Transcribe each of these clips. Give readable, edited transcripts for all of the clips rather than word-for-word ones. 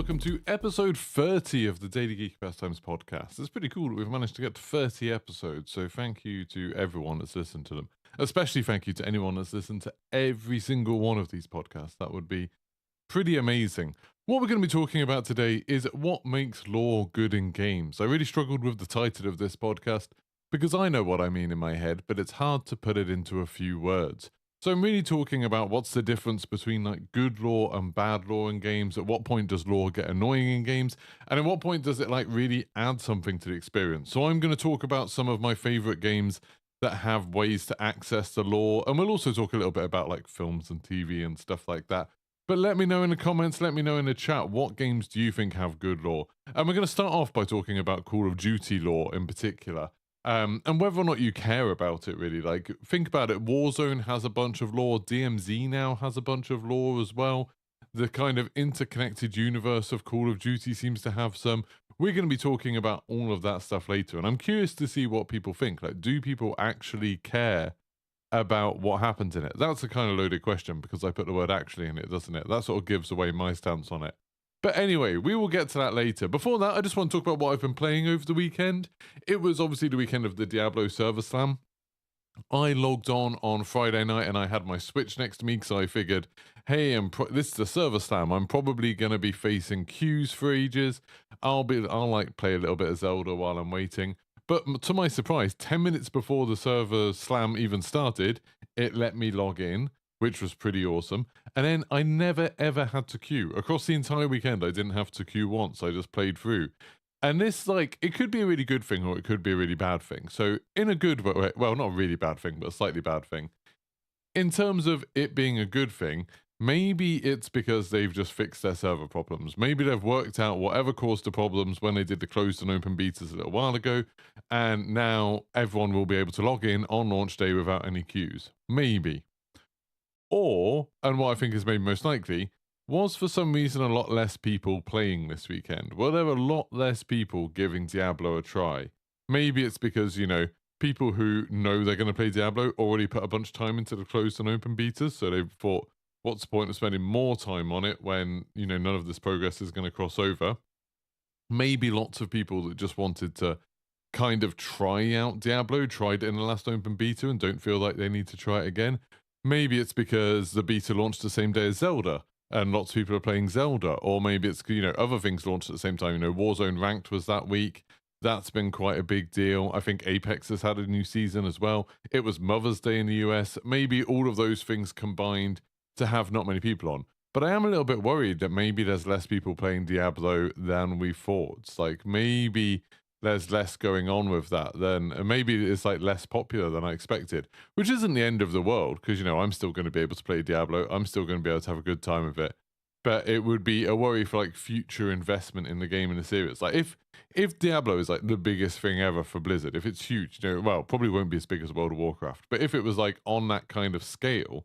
welcome to episode 30 of the Daily Geeky Pastimes podcast. It's pretty cool that we've managed to get to 30 episodes, so thank you to everyone that's listened to them. Especially thank you to anyone that's listened to every single one of these podcasts. That would be pretty amazing. What we're going to be talking about today is what makes lore good in games. I really struggled with the title of this podcast because I know what I mean in my head, but it's hard to put it into a few words. So I'm really talking about what's the difference between like good lore and bad lore in games. At what point does lore get annoying in games? And at what point does it like really add something to the experience? So I'm going to talk about some of my favorite games that have ways to access the lore. And we'll also talk a little bit about like films and TV and stuff like that. But let me know in the comments, let me know in the chat, what games do you think have good lore? And we're going to start off by talking about Call of Duty lore in particular. And whether or not you care about it, really. Like, think about it. Warzone has a bunch of lore. DMZ now has a bunch of lore as well. The kind of interconnected universe of Call of Duty seems to have some. We're going to be talking about all of that stuff later. And I'm curious to see what people think. Like, do people actually care about what happens in it? That's a kind of loaded question because I put the word actually in it, doesn't it? That sort of gives away my stance on it. But anyway, we will get to that later. Before that, I just want to talk about what I've been playing over the weekend. It was obviously the weekend of the Diablo Server Slam. I logged on Friday night and I had my Switch next to me because I figured, hey, this is the Server Slam. I'm probably going to be facing queues for ages. I'll like play a little bit of Zelda while I'm waiting. But to my surprise, 10 minutes before the Server Slam even started, it let me log in, which was pretty awesome. And then I never ever had to queue. Across the entire weekend, I didn't have to queue once. I just played through. And this, like, it could be a really good thing or it could be a really bad thing. So in a good way, well, not a really bad thing, but a slightly bad thing. In terms of it being a good thing, maybe it's because they've just fixed their server problems. Maybe they've worked out whatever caused the problems when they did the closed and open betas a little while ago. And now everyone will be able to log in on launch day without any queues. Maybe. Or, and what I think is maybe most likely, was for some reason a lot less people playing this weekend. Were there a lot less people giving Diablo a try? Maybe it's because, you know, people who know they're going to play Diablo already put a bunch of time into the closed and open betas, so they thought, what's the point of spending more time on it when, you know, none of this progress is going to cross over? Maybe lots of people that just wanted to kind of try out Diablo, tried it in the last open beta and don't feel like they need to try it again. Maybe it's because the beta launched the same day as Zelda, and lots of people are playing Zelda. Or maybe it's, you know, other things launched at the same time. You know, Warzone Ranked was that week. That's been quite a big deal. I think Apex has had a new season as well. It was Mother's Day in the US. Maybe all of those things combined to have not many people on. But I am a little bit worried that maybe there's less people playing Diablo than we thought. It's like maybe there's less going on with that then, and maybe it's like less popular than I expected, which isn't the end of the world because, you know, I'm still going to be able to play Diablo. I'm still going to be able to have a good time with it. But it would be a worry for like future investment in the game in the series. Like if Diablo is like the biggest thing ever for Blizzard, if it's huge, you know, well, probably won't be as big as World of Warcraft, but if it was like on that kind of scale,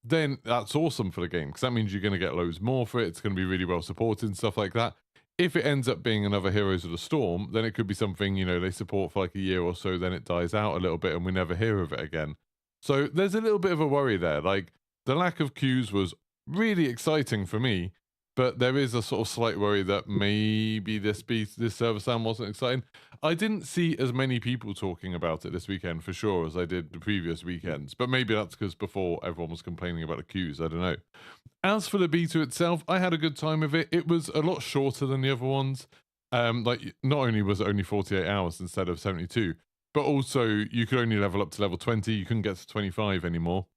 then that's awesome for the game because that means you're going to get loads more for it. It's going to be really well supported and stuff like that. If it ends up being another Heroes of the Storm, then it could be something, you know, they support for like a year or so, then it dies out a little bit and we never hear of it again. So there's a little bit of a worry there. Like, the lack of queues was really exciting for me, but there is a sort of slight worry that maybe this Server Slam wasn't exciting. I didn't see as many people talking about it this weekend for sure as I did the previous weekends, but maybe that's because before everyone was complaining about the queues. I don't know. As for the beta itself, I had a good time with it. It was a lot shorter than the other ones. Like, not only was it only 48 hours instead of 72, but also you could only level up to level 20. You couldn't get to 25 anymore.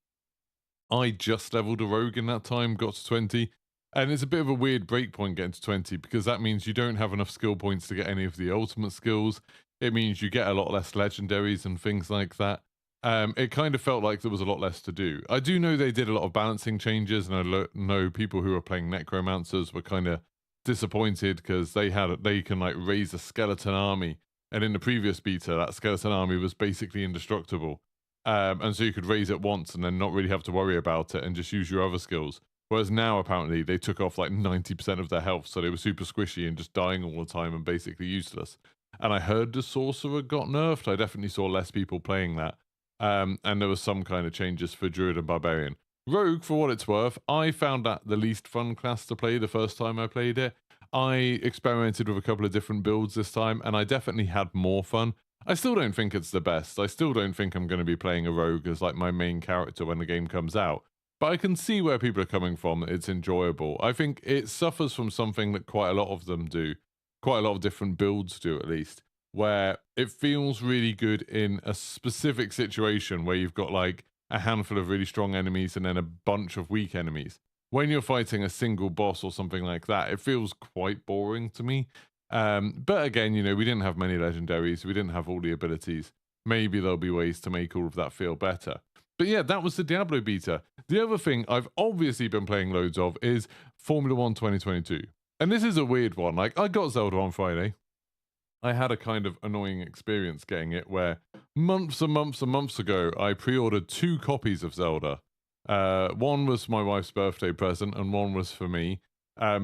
I just leveled a rogue in that time, got to 20. And it's a bit of a weird breakpoint getting to 20 because that means you don't have enough skill points to get any of the ultimate skills. It means you get a lot less legendaries and things like that. It kind of felt like there was a lot less to do. I do know they did a lot of balancing changes, and I know people who are playing Necromancers were kind of disappointed because they can like raise a skeleton army, and in the previous beta, that skeleton army was basically indestructible, and so you could raise it once and then not really have to worry about it and just use your other skills. Whereas now, apparently, they took off like 90% of their health, so they were super squishy and just dying all the time and basically useless. And I heard the Sorcerer got nerfed. I definitely saw less people playing that. And there was some kind of changes for Druid and Barbarian. Rogue, for what it's worth, I found that the least fun class to play the first time I played it. I experimented with a couple of different builds this time, and I definitely had more fun. I still don't think it's the best. I still don't think I'm going to be playing a rogue as like my main character when the game comes out. But I can see where people are coming from. It's enjoyable. I think it suffers from something that quite a lot of them do, quite a lot of different builds do at least, where it feels really good in a specific situation where you've got like a handful of really strong enemies and then a bunch of weak enemies. When you're fighting a single boss or something like that, it feels quite boring to me. But again, you know, we didn't have many legendaries, we didn't have all the abilities. Maybe there'll be ways to make all of that feel better. But yeah, that was the Diablo beta. The other thing I've obviously been playing loads of is Formula 1 2022. And this is a weird one. Like, I got Zelda on Friday. I had a kind of annoying experience getting it where months and months and months ago, I pre-ordered 2 copies of Zelda. One was my wife's birthday present and one was for me.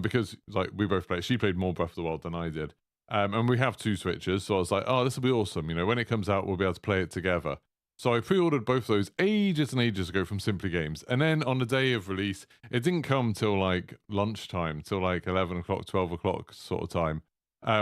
Because like we both played, she played more Breath of the Wild than I did. And we have 2 Switches, so I was like, oh, this will be awesome. You know, when it comes out, we'll be able to play it together. So I pre-ordered both those ages and ages ago from Simply Games. And then on the day of release, it didn't come till like lunchtime, till like 11 o'clock, 12 o'clock sort of time,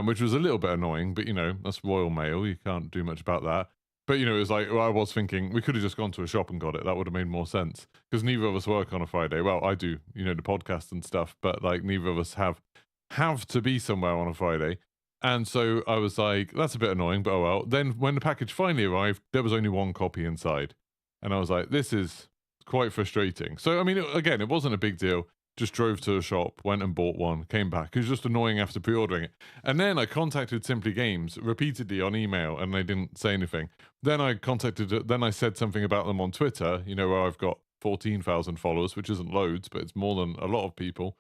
which was a little bit annoying, but you know, that's Royal Mail. You can't do much about that. But you know, it was like, well, I was thinking we could have just gone to a shop and got it. That would have made more sense because neither of us work on a Friday. Well, I do, you know, the podcast and stuff, but like neither of us have to be somewhere on a Friday. And so I was like, that's a bit annoying, but oh well. Then when the package finally arrived, there was only 1 copy inside. And I was like, this is quite frustrating. So, I mean, again, it wasn't a big deal. Just drove to a shop, went and bought one, came back. It was just annoying after pre-ordering it. And then I contacted Simply Games repeatedly on email and they didn't say anything. Then I said something about them on Twitter, you know, where I've got 14,000 followers, which isn't loads, but it's more than a lot of people.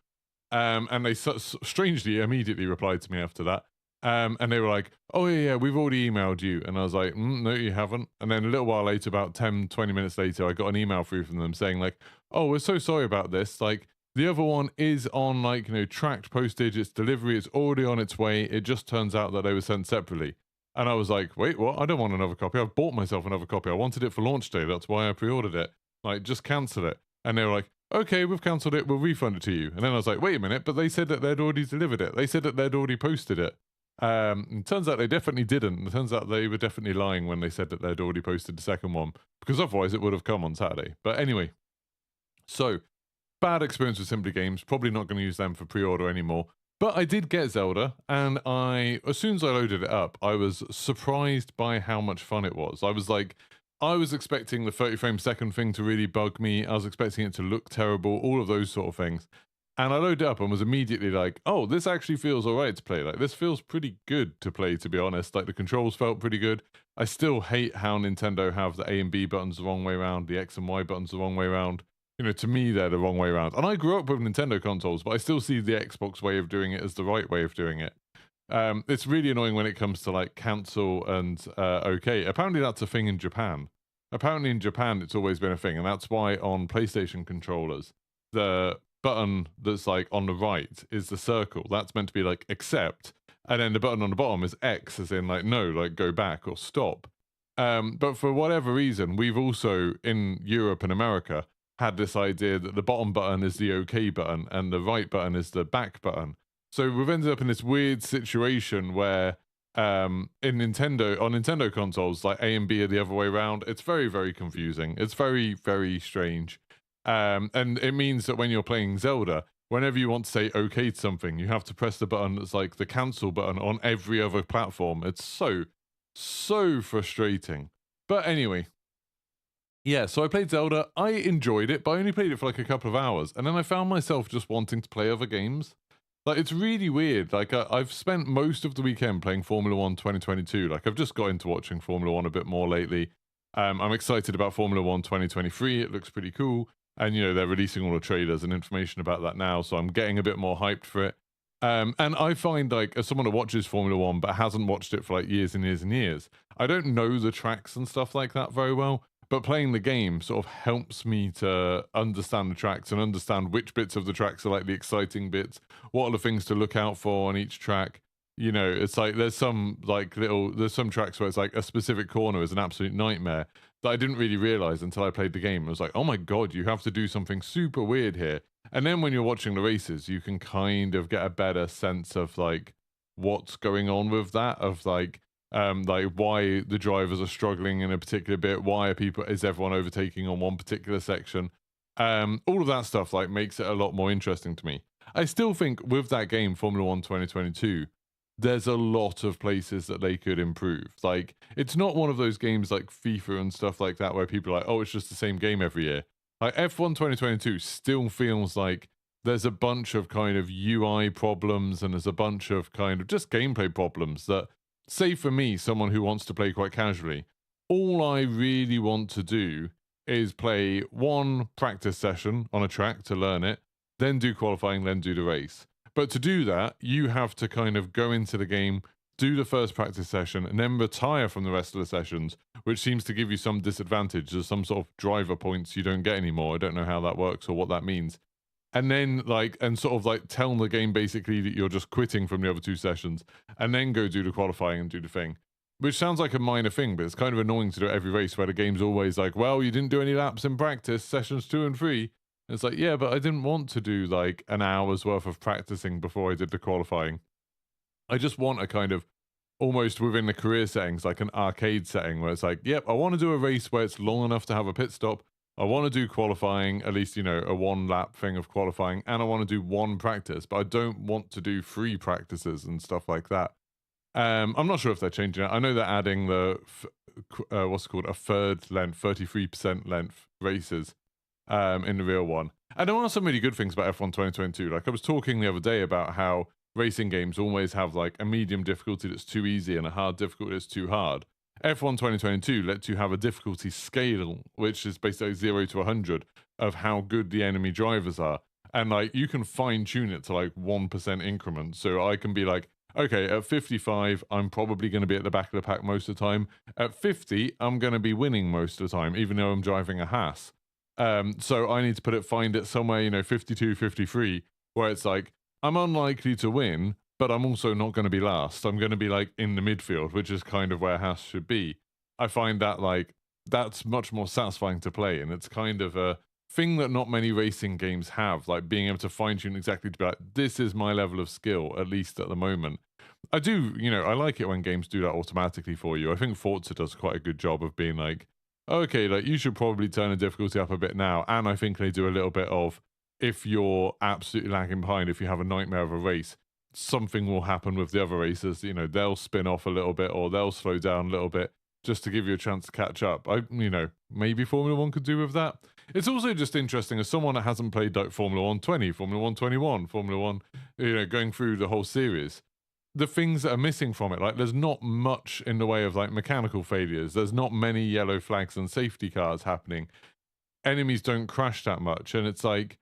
And they strangely immediately replied to me after that. And they were like, oh, yeah, we've already emailed you. And I was like, no, you haven't. And then a little while later, about 10, 20 minutes later, I got an email through from them saying like, oh, we're so sorry about this. Like, the other one is on like, you know, tracked postage, it's delivery, it's already on its way. It just turns out that they were sent separately. And I was like, wait, what? I don't want another copy. I've bought myself another copy. I wanted it for launch day. That's why I pre-ordered it. Like, just cancel it. And they were like, okay, we've cancelled it. We'll refund it to you. And then I was like, wait a minute, but they said that they'd already delivered it. They said that they'd already posted it. It turns out they definitely didn't. It turns out they were definitely lying when they said that they'd already posted the second one, because otherwise it would have come on Saturday. But anyway, so bad experience with Simply Games. Probably not going to use them for pre-order anymore. But I did get Zelda, and as soon as I loaded it up, I was surprised by how much fun it was. I was expecting the 30 frames second thing to really bug me. I was expecting it to look terrible, all of those sort of things. And I loaded it up and was immediately like, oh, this actually feels all right to play. Like, this feels pretty good to play, to be honest. Like, the controls felt pretty good. I still hate how Nintendo have the A and B buttons the wrong way around, the X and Y buttons the wrong way around. You know, to me, they're the wrong way around. And I grew up with Nintendo consoles, but I still see the Xbox way of doing it as the right way of doing it. It's really annoying when it comes to, like, cancel and okay. Apparently, that's a thing in Japan. Apparently, in Japan, it's always been a thing. And that's why on PlayStation controllers, the button that's like on the right is the circle. That's meant to be like accept, and then the button on the bottom is X, as in like no, like go back or stop. But for whatever reason, we've also in Europe and America had this idea that the bottom button is the OK button and the right button is the back button. So we've ended up in this weird situation where on Nintendo consoles, like A and B are the other way around. It's very, very confusing. It's very, very strange. And it means that when you're playing Zelda, whenever you want to say okay to something, you have to press the button that's like the cancel button on every other platform. It's so frustrating. But anyway, yeah, so I played Zelda. I enjoyed it, but I only played it for like a couple of hours. And then I found myself just wanting to play other games. Like, it's really weird. Like, I've spent most of the weekend playing Formula 1 2022. Like, I've just got into watching Formula 1 a bit more lately. I'm excited about Formula 1 2023. It looks pretty cool. And, you know, they're releasing all the trailers and information about that now, so I'm getting a bit more hyped for it. And I find, like, as someone that watches Formula 1 but hasn't watched it for, like, years and years and years, I don't know the tracks and stuff like that very well, but playing the game sort of helps me to understand the tracks and understand which bits of the tracks are, like, the exciting bits, what are the things to look out for on each track. You know, it's like there's some tracks where it's like a specific corner is an absolute nightmare that I didn't really realize until I played the game. I was like, oh my God, you have to do something super weird here. And then when you're watching the races, you can kind of get a better sense of like what's going on with that, of like why the drivers are struggling in a particular bit, why is everyone overtaking on one particular section. All of that stuff like makes it a lot more interesting to me. I still think with that game, Formula One 2022, there's a lot of places that they could improve. Like, it's not one of those games like FIFA and stuff like that where people are like, oh, it's just the same game every year. Like, F1 2022 still feels like there's a bunch of kind of UI problems and there's a bunch of kind of just gameplay problems that, say for me, someone who wants to play quite casually, all I really want to do is play one practice session on a track to learn it, then do qualifying, then do the race. But to do that, you have to kind of go into the game, do the first practice session, and then retire from the rest of the sessions, which seems to give you some disadvantage. There's some sort of driver points you don't get anymore. I don't know how that works or what that means. And then sort of like tell the game basically that you're just quitting from the other two sessions, and then go do the qualifying and do the thing. Which sounds like a minor thing, but it's kind of annoying to do every race where the game's always like, well, you didn't do any laps in practice, sessions 2 and 3. And it's like, yeah, but I didn't want to do like an hour's worth of practicing before I did the qualifying. I just want a kind of almost within the career settings, like an arcade setting where it's like, yep, I want to do a race where it's long enough to have a pit stop. I want to do qualifying, at least, a 1 lap thing of qualifying, and I want to do 1 practice, but I don't want to do 3 practices and stuff like that. I'm not sure if they're changing it. I know they're adding the what's it called, a third length, 33% length races in the real one. And there are some really good things about F1 2022. Like I was talking the other day about how racing games always have like a medium difficulty that's too easy and a hard difficulty that's too hard. F1 2022 lets you have a difficulty scale, which is basically 0 to 100 of how good the enemy drivers are. And like you can fine tune it to like 1% increments. So I can be like, okay, at 55, I'm probably going to be at the back of the pack most of the time. At 50, I'm going to be winning most of the time, even though I'm driving a Haas. So I need to find it somewhere, 52, 53, where it's like, I'm unlikely to win, but I'm also not going to be last. I'm going to be like in the midfield, which is kind of where Haas should be. I find that like, that's much more satisfying to play. And it's kind of a thing that not many racing games have, like being able to fine tune exactly to be like, this is my level of skill, at least at the moment. I do, I like it when games do that automatically for you. I think Forza does quite a good job of being like, okay, like you should probably turn the difficulty up a bit now. And I think they do a little bit of, if you're absolutely lagging behind, if you have a nightmare of a race, something will happen with the other racers. They'll spin off a little bit or they'll slow down a little bit just to give you a chance to catch up. Maybe Formula One could do with that. It's also just interesting as someone that hasn't played like Formula 120, Formula 121, Formula 1, going through the whole series. The things that are missing from it, like there's not much in the way of like mechanical failures. There's not many yellow flags and safety cars happening. Enemies don't crash that much. And it's like,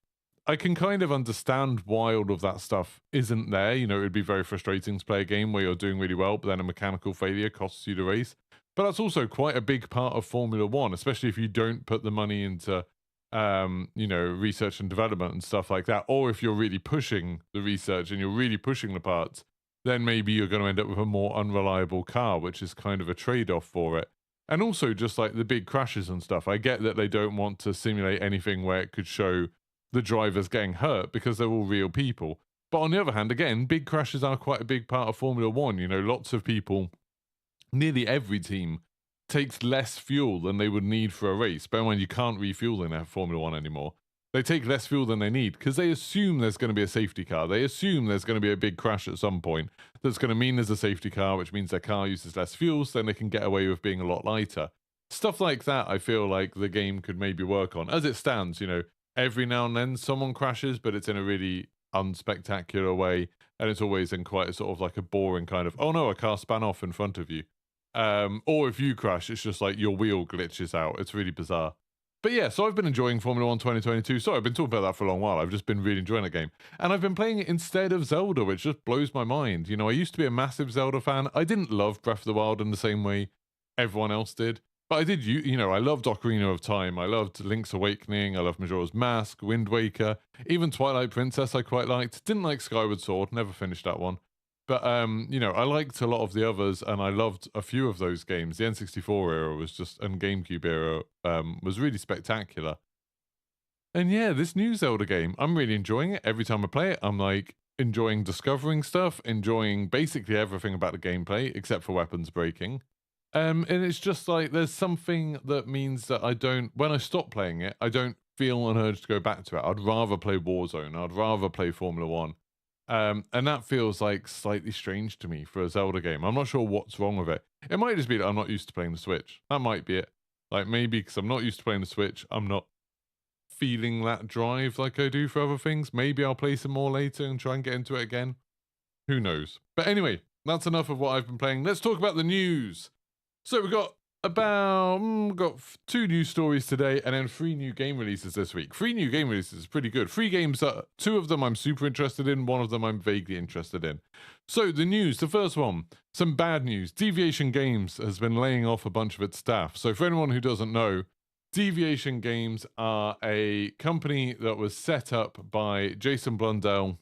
I can kind of understand why all of that stuff isn't there. It would be very frustrating to play a game where you're doing really well, but then a mechanical failure costs you the race. But that's also quite a big part of Formula One, especially if you don't put the money into, research and development and stuff like that. Or if you're really pushing the research and you're really pushing the parts, then maybe you're going to end up with a more unreliable car, which is kind of a trade-off for it. And also just like the big crashes and stuff. I get that they don't want to simulate anything where it could show the drivers getting hurt because they're all real people. But on the other hand, again, big crashes are quite a big part of Formula One. Lots of people, nearly every team takes less fuel than they would need for a race. Bear in mind, you can't refuel in Formula One anymore. They take less fuel than they need because they assume there's going to be a safety car. They assume there's going to be a big crash at some point. That's going to mean there's a safety car, which means their car uses less fuel, so then they can get away with being a lot lighter. Stuff like that, I feel like the game could maybe work on. As it stands, every now and then someone crashes, but it's in a really unspectacular way. And it's always in quite a sort of like a boring kind of, oh no, a car span off in front of you. Or if you crash, it's just like your wheel glitches out. It's really bizarre. But yeah, so I've been enjoying Formula 1 2022. Sorry, I've been talking about that for a long while. I've just been really enjoying the game. And I've been playing it instead of Zelda, which just blows my mind. I used to be a massive Zelda fan. I didn't love Breath of the Wild in the same way everyone else did. But I did, I loved Ocarina of Time. I loved Link's Awakening. I loved Majora's Mask, Wind Waker. Even Twilight Princess I quite liked. Didn't like Skyward Sword. Never finished that one. But, I liked a lot of the others, and I loved a few of those games. The N64 era and GameCube era was really spectacular. And yeah, this new Zelda game, I'm really enjoying it. Every time I play it, I'm like enjoying discovering stuff, enjoying basically everything about the gameplay except for weapons breaking. And it's just like there's something that means that when I stop playing it, I don't feel an urge to go back to it. I'd rather play Warzone. I'd rather play Formula One. And that feels like slightly strange to me for a Zelda game. I'm not sure what's wrong with it. It might just be that I'm not used to playing the Switch. That might be it. Like maybe because I'm not used to playing the Switch, I'm not feeling that drive like I do for other things. Maybe I'll play some more later and try and get into it again. Who knows? But anyway, that's enough of what I've been playing. Let's talk about the news. So we've got two news stories today and then 3 new game releases this week. 3 new game releases is pretty good. 3 games that 2 of them I'm super interested in, 1 of them I'm vaguely interested in. So the news, the first one, some bad news. Deviation Games has been laying off a bunch of its staff. So for anyone who doesn't know, Deviation Games are a company that was set up by Jason Blundell,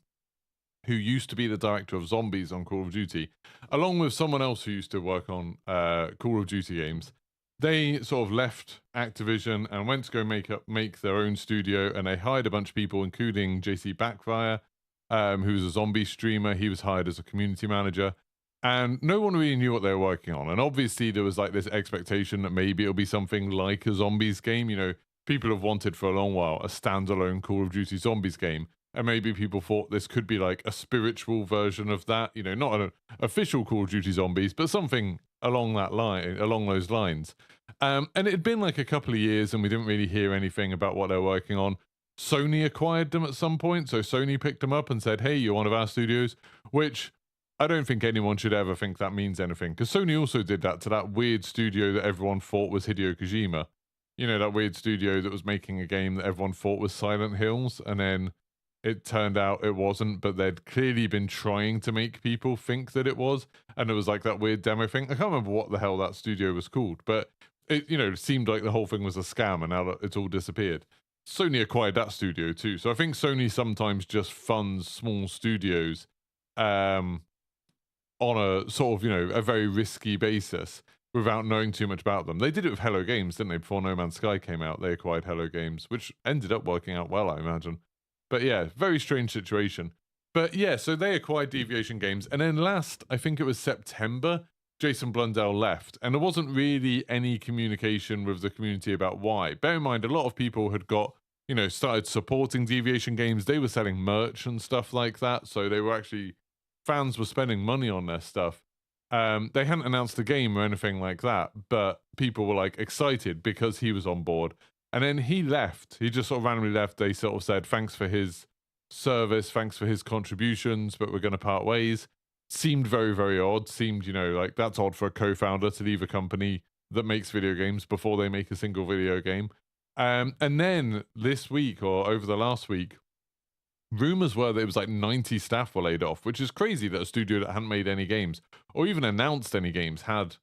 who used to be the director of Zombies on Call of Duty, along with someone else who used to work on Call of Duty games. They sort of left Activision and went to go make their own studio, and they hired a bunch of people, including JC Backfire, who was a zombie streamer. He was hired as a community manager, and no one really knew what they were working on. And obviously, there was like this expectation that maybe it'll be something like a Zombies game. You know, people have wanted for a long while a standalone Call of Duty Zombies game. And maybe people thought this could be like a spiritual version of that, you know, not an official Call of Duty Zombies, but something along those lines. And it had been like a couple of years, and we didn't really hear anything about what they were working on. Sony acquired them at some point, so Sony picked them up and said, "Hey, you're one of our studios," which I don't think anyone should ever think that means anything, because Sony also did that to that weird studio that everyone thought was Hideo Kojima. You know, that weird studio that was making a game that everyone thought was Silent Hills, and then it turned out it wasn't, but they'd clearly been trying to make people think that it was, and it was like that weird demo thing. I can't remember what the hell that studio was called, but it, you know, seemed like the whole thing was a scam, and now it's all disappeared. Sony acquired that studio too, so I think Sony sometimes just funds small studios on a sort of, you know, a very risky basis without knowing too much about them. They did it with Hello Games, didn't they? Before No Man's Sky came out, they acquired Hello Games, which ended up working out well, I imagine. But yeah, very strange situation. But yeah, so they acquired Deviation Games, and then I think it was September, Jason Blundell left, and there wasn't really any communication with the community about why. Bear in mind, a lot of people had started supporting Deviation Games. They were selling merch and stuff like that, so they were actually, fans were spending money on their stuff. They hadn't announced a game or anything like that, but people were like excited because he was on board. And then he left. He just sort of randomly left. They sort of said, thanks for his service, thanks for his contributions, but we're going to part ways. Seemed very, very odd. Seemed, you know, like that's odd for a co-founder to leave a company that makes video games before they make a single video game. And then this week, or over the last week, rumors were that it was like 90 staff were laid off, which is crazy that a studio that hadn't made any games or even announced any games had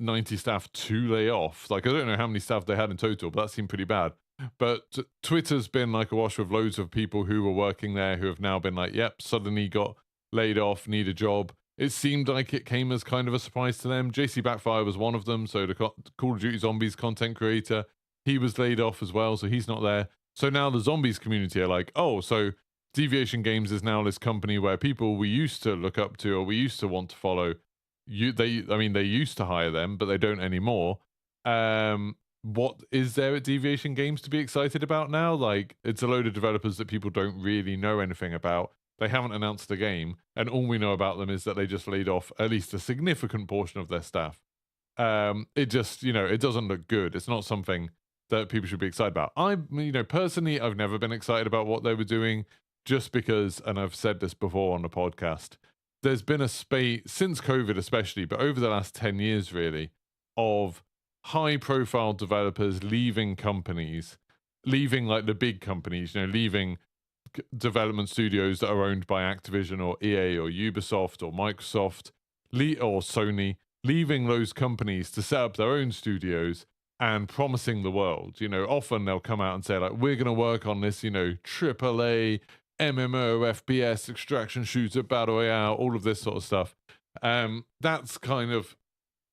90 staff to lay off. Like, I don't know how many staff they had in total, but that seemed pretty bad. But Twitter's been like awash with loads of people who were working there who have now been like, yep, suddenly got laid off, need a job. It seemed like it came as kind of a surprise to them. JC Backfire was one of them, so the Call of Duty Zombies content creator, he was laid off as well, so he's not there. So now the Zombies community are like, oh, so Deviation Games is now this company where people we used to look up to or we used to want to follow, they used to hire them, but they don't anymore. What is there at Deviation Games to be excited about now? Like, it's a load of developers that people don't really know anything about. They haven't announced a game, and all we know about them is that they just laid off at least a significant portion of their staff. It just, you know, it doesn't look good. It's not something that people should be excited about. Personally, I've never been excited about what they were doing, just because, and I've said this before on the podcast, there's been a space, since COVID especially, but over the last 10 years really, of high-profile developers leaving companies, leaving like the big companies, you know, leaving development studios that are owned by Activision or EA or Ubisoft or Microsoft or Sony, leaving those companies to set up their own studios and promising the world. You know, often they'll come out and say like, we're going to work on this, you know, AAA MMO, FPS, extraction shooter, battle royale, all of this sort of stuff. That's kind of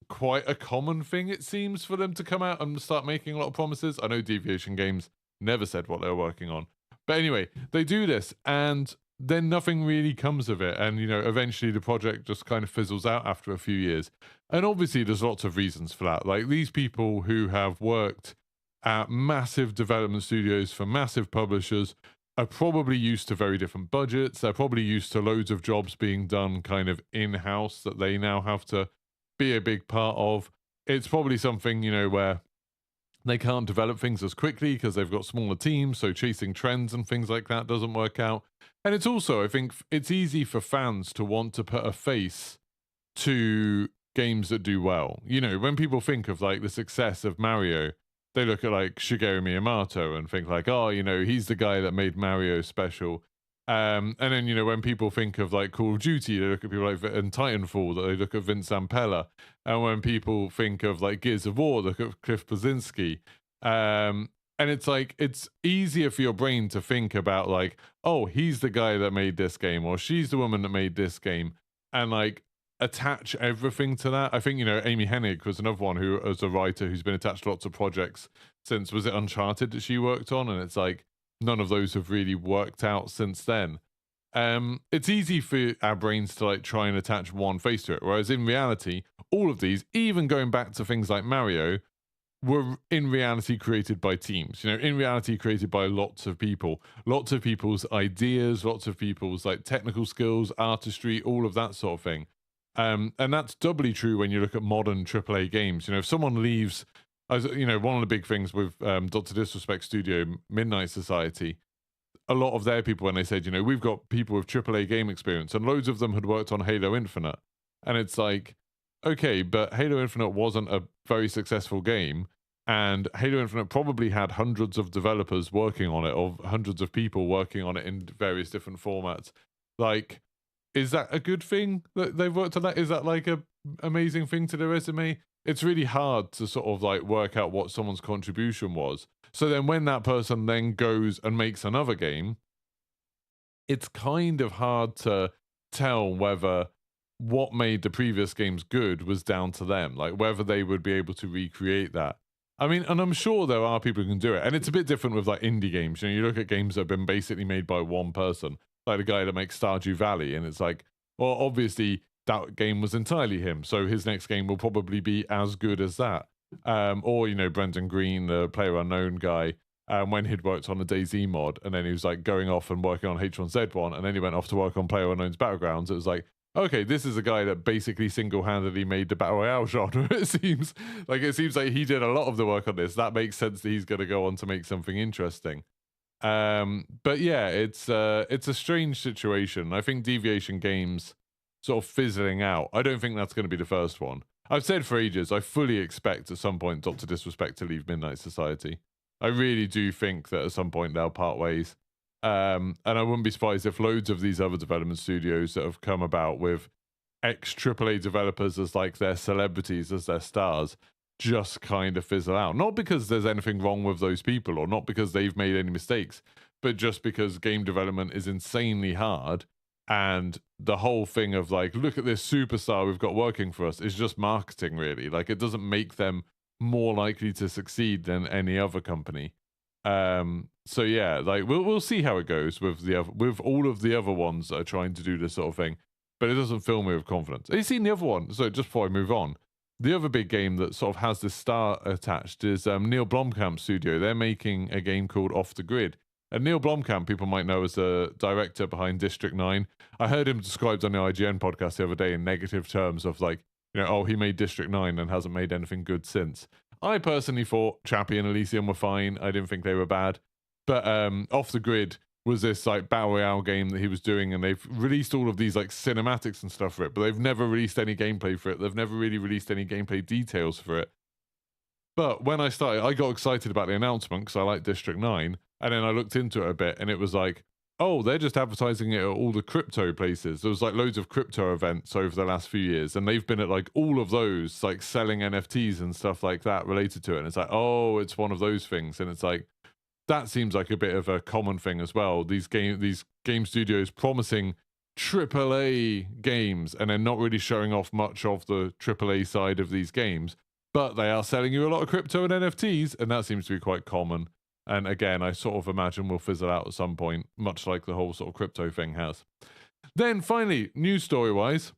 quite a common thing, it seems, for them to come out and start making a lot of promises. I know Deviation Games never said what they were working on. But anyway, they do this, and then nothing really comes of it. And, eventually the project just kind of fizzles out after a few years. And obviously, there's lots of reasons for that. Like, these people who have worked at massive development studios for massive publishers are probably used to very different budgets. They're probably used to loads of jobs being done kind of in-house that they now have to be a big part of. It's probably something, where they can't develop things as quickly because they've got smaller teams, so chasing trends and things like that doesn't work out. And it's also, I think, it's easy for fans to want to put a face to games that do well. When people think of like the success of Mario, they look at like Shigeru Miyamoto and think like, oh, he's the guy that made Mario special. And then, when people think of like Call of Duty, they look at people like and Titanfall, that they look at Vince Zampella. And when people think of like Gears of War, they look at Cliff Bleszinski. And it's like, it's easier for your brain to think about like, oh, he's the guy that made this game, or she's the woman that made this game, and like attach everything to that. I think, Amy Hennig was another one who, as a writer, who's been attached to lots of projects since, was it Uncharted that she worked on? And it's like, none of those have really worked out since then. It's easy for our brains to like try and attach one face to it, whereas in reality, all of these, even going back to things like Mario, were in reality created by teams. In reality created by lots of people, lots of people's ideas, lots of people's like technical skills, artistry, all of that sort of thing. And that's doubly true when you look at modern AAA games. If someone leaves, one of the big things with Dr. Disrespect Studio, Midnight Society, a lot of their people, when they said, we've got people with AAA game experience, and loads of them had worked on Halo Infinite. And it's like, okay, but Halo Infinite wasn't a very successful game, and Halo Infinite probably had hundreds of developers working on it, or hundreds of people working on it in various different formats. Like, is that a good thing that they've worked on that? Is that like a amazing thing to their resume? It's really hard to sort of like work out what someone's contribution was. So then when that person then goes and makes another game, it's kind of hard to tell whether what made the previous games good was down to them, like whether they would be able to recreate that. I mean, and I'm sure there are people who can do it. And it's a bit different with like indie games. You look at games that have been basically made by one person, like the guy that makes Stardew Valley, and it's like, well, obviously that game was entirely him, so his next game will probably be as good as that. Or Brendan Green, the PlayerUnknown guy, when he'd worked on a DayZ mod, and then he was like going off and working on H1Z1, and then he went off to work on PlayerUnknown's Battlegrounds. It was like, okay, this is a guy that basically single-handedly made the Battle Royale genre. It seems like he did a lot of the work on this. That makes sense that he's going to go on to make something interesting. But yeah, it's a strange situation. I think Deviation Games sort of fizzling out, I don't think that's going to be the first one. I've said for ages, I fully expect at some point Dr. Disrespect to leave Midnight Society. I really do think that at some point they'll part ways. And I wouldn't be surprised if loads of these other development studios that have come about with ex-AAA developers as like their celebrities, as their stars, just kind of fizzle out. Not because there's anything wrong with those people, or not because they've made any mistakes, but just because game development is insanely hard. And the whole thing of like, look at this superstar we've got working for us is just marketing, really. Like, it doesn't make them more likely to succeed than any other company. So yeah, like we'll see how it goes with all of the other ones that are trying to do this sort of thing. But it doesn't fill me with confidence. Have you seen the other one? So just before I move on, the other big game that sort of has this star attached is Neil Blomkamp's studio. They're making a game called Off the Grid. And Neil Blomkamp, people might know as the director behind District 9. I heard him described on the IGN podcast the other day in negative terms of like, oh, he made District 9 and hasn't made anything good since. I personally thought Chappie and Elysium were fine. I didn't think they were bad. But Off the Grid was this like Battle Royale game that he was doing, and they've released all of these like cinematics and stuff for it, but they've never released any gameplay for it. They've never really released any gameplay details for it. But when I started, I got excited about the announcement because I like District 9. And then I looked into it a bit, and it was like, oh, they're just advertising it at all the crypto places. There was like loads of crypto events over the last few years, and they've been at like all of those, like selling NFTs and stuff like that related to it. And it's like, oh, it's one of those things. And it's like, that seems like a bit of a common thing as well. These game studios promising AAA games, and then not really showing off much of the AAA side of these games, but they are selling you a lot of crypto and NFTs, and that seems to be quite common. And again, I sort of imagine will fizzle out at some point, much like the whole sort of crypto thing has. Then finally, news story wise,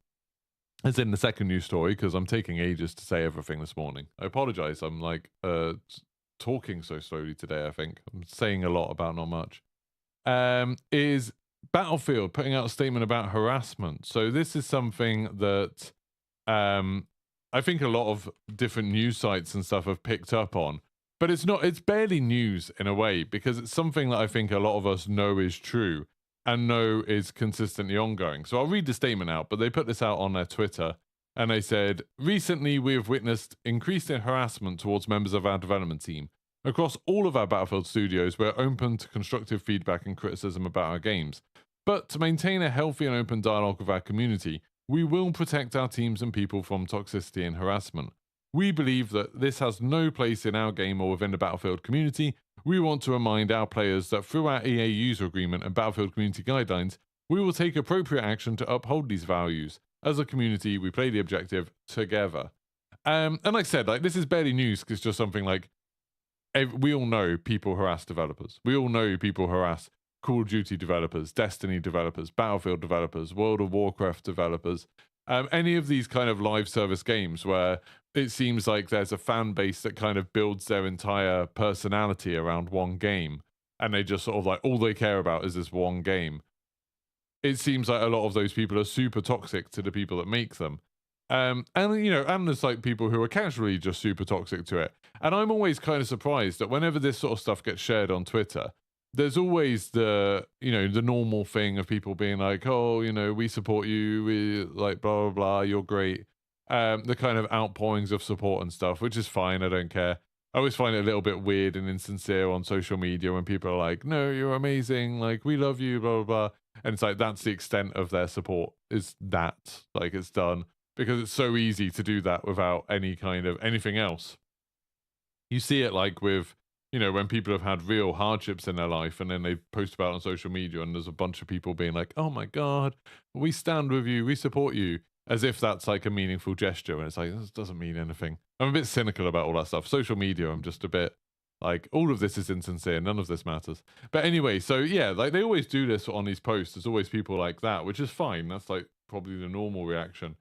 as in the second news story, because I'm taking ages to say everything this morning. I apologize. I'm like talking so slowly today, I think. I'm saying a lot about not much. Is Battlefield putting out a statement about harassment. So this is something that I think a lot of different news sites and stuff have picked up on. But it's barely news in a way, because it's something that I think a lot of us know is true and know is consistently ongoing. So I'll read the statement out, but they put this out on their Twitter, and they said, recently we have witnessed increased harassment towards members of our development team. Across all of our Battlefield studios, we're open to constructive feedback and criticism about our games. But to maintain a healthy and open dialogue with our community, we will protect our teams and people from toxicity and harassment. We believe that this has no place in our game or within the Battlefield community. We want to remind our players that through our EA user agreement and Battlefield community guidelines, we will take appropriate action to uphold these values. As a community, we play the objective together. And like I said, like, this is barely news, because it's just something like, we all know people harass developers. We all know people harass Call of Duty developers, Destiny developers, Battlefield developers, World of Warcraft developers. Any of these kind of live service games where it seems like there's a fan base that kind of builds their entire personality around one game, and they just sort of like, all they care about is this one game. It seems like a lot of those people are super toxic to the people that make them. And you know, and there's like people who are casually just super toxic to it. And I'm always kind of surprised that whenever this sort of stuff gets shared on Twitter, there's always the, you know, the normal thing of people being like, oh, you know, we support you, we like blah blah blah, you're great. The kind of outpourings of support and stuff, which is fine, I don't care. I always find it a little bit weird and insincere on social media when people are like, no, you're amazing, like, we love you, blah blah blah. And it's like, that's the extent of their support, is that, like, it's done, because it's so easy to do that without any kind of anything else. You see it like with, you know, when people have had real hardships in their life and then they post about it on social media, and there's a bunch of people being like, oh my God, we stand with you, we support you, as if that's like a meaningful gesture. And it's like, this doesn't mean anything. I'm a bit cynical about all that stuff. Social media, I'm just a bit like, all of this is insincere, none of this matters. But anyway, so yeah, like, they always do this on these posts. There's always people like that, which is fine. That's like probably the normal reaction.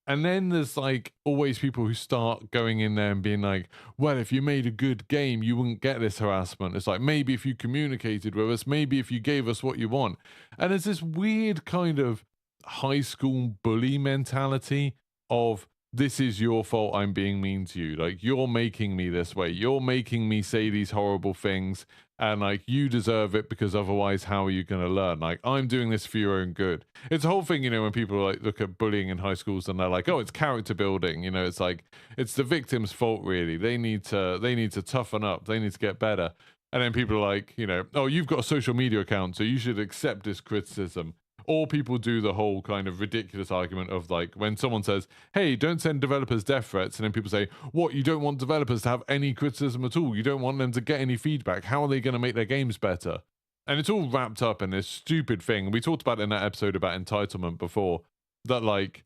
And then there's like always people who start going in there and being like, well, if you made a good game, you wouldn't get this harassment. It's like, maybe if you communicated with us, maybe if you gave us what you want. And there's this weird kind of high school bully mentality of, this is your fault, I'm being mean to you. Like, you're making me this way. You're making me say these horrible things. And like, you deserve it, because otherwise how are you going to learn? Like, I'm doing this for your own good. It's a whole thing, you know, when people like look at bullying in high schools and they're like, oh, it's character building. You know, it's like, it's the victim's fault, really. They need to toughen up. They need to get better. And then people are like, you know, oh, you've got a social media account, so you should accept this criticism. Or people do the whole kind of ridiculous argument of like, when someone says, hey, don't send developers death threats, and then people say, what, you don't want developers to have any criticism at all? You don't want them to get any feedback? How are they going to make their games better? And it's all wrapped up in this stupid thing. We talked about it in that episode about entitlement before, that like,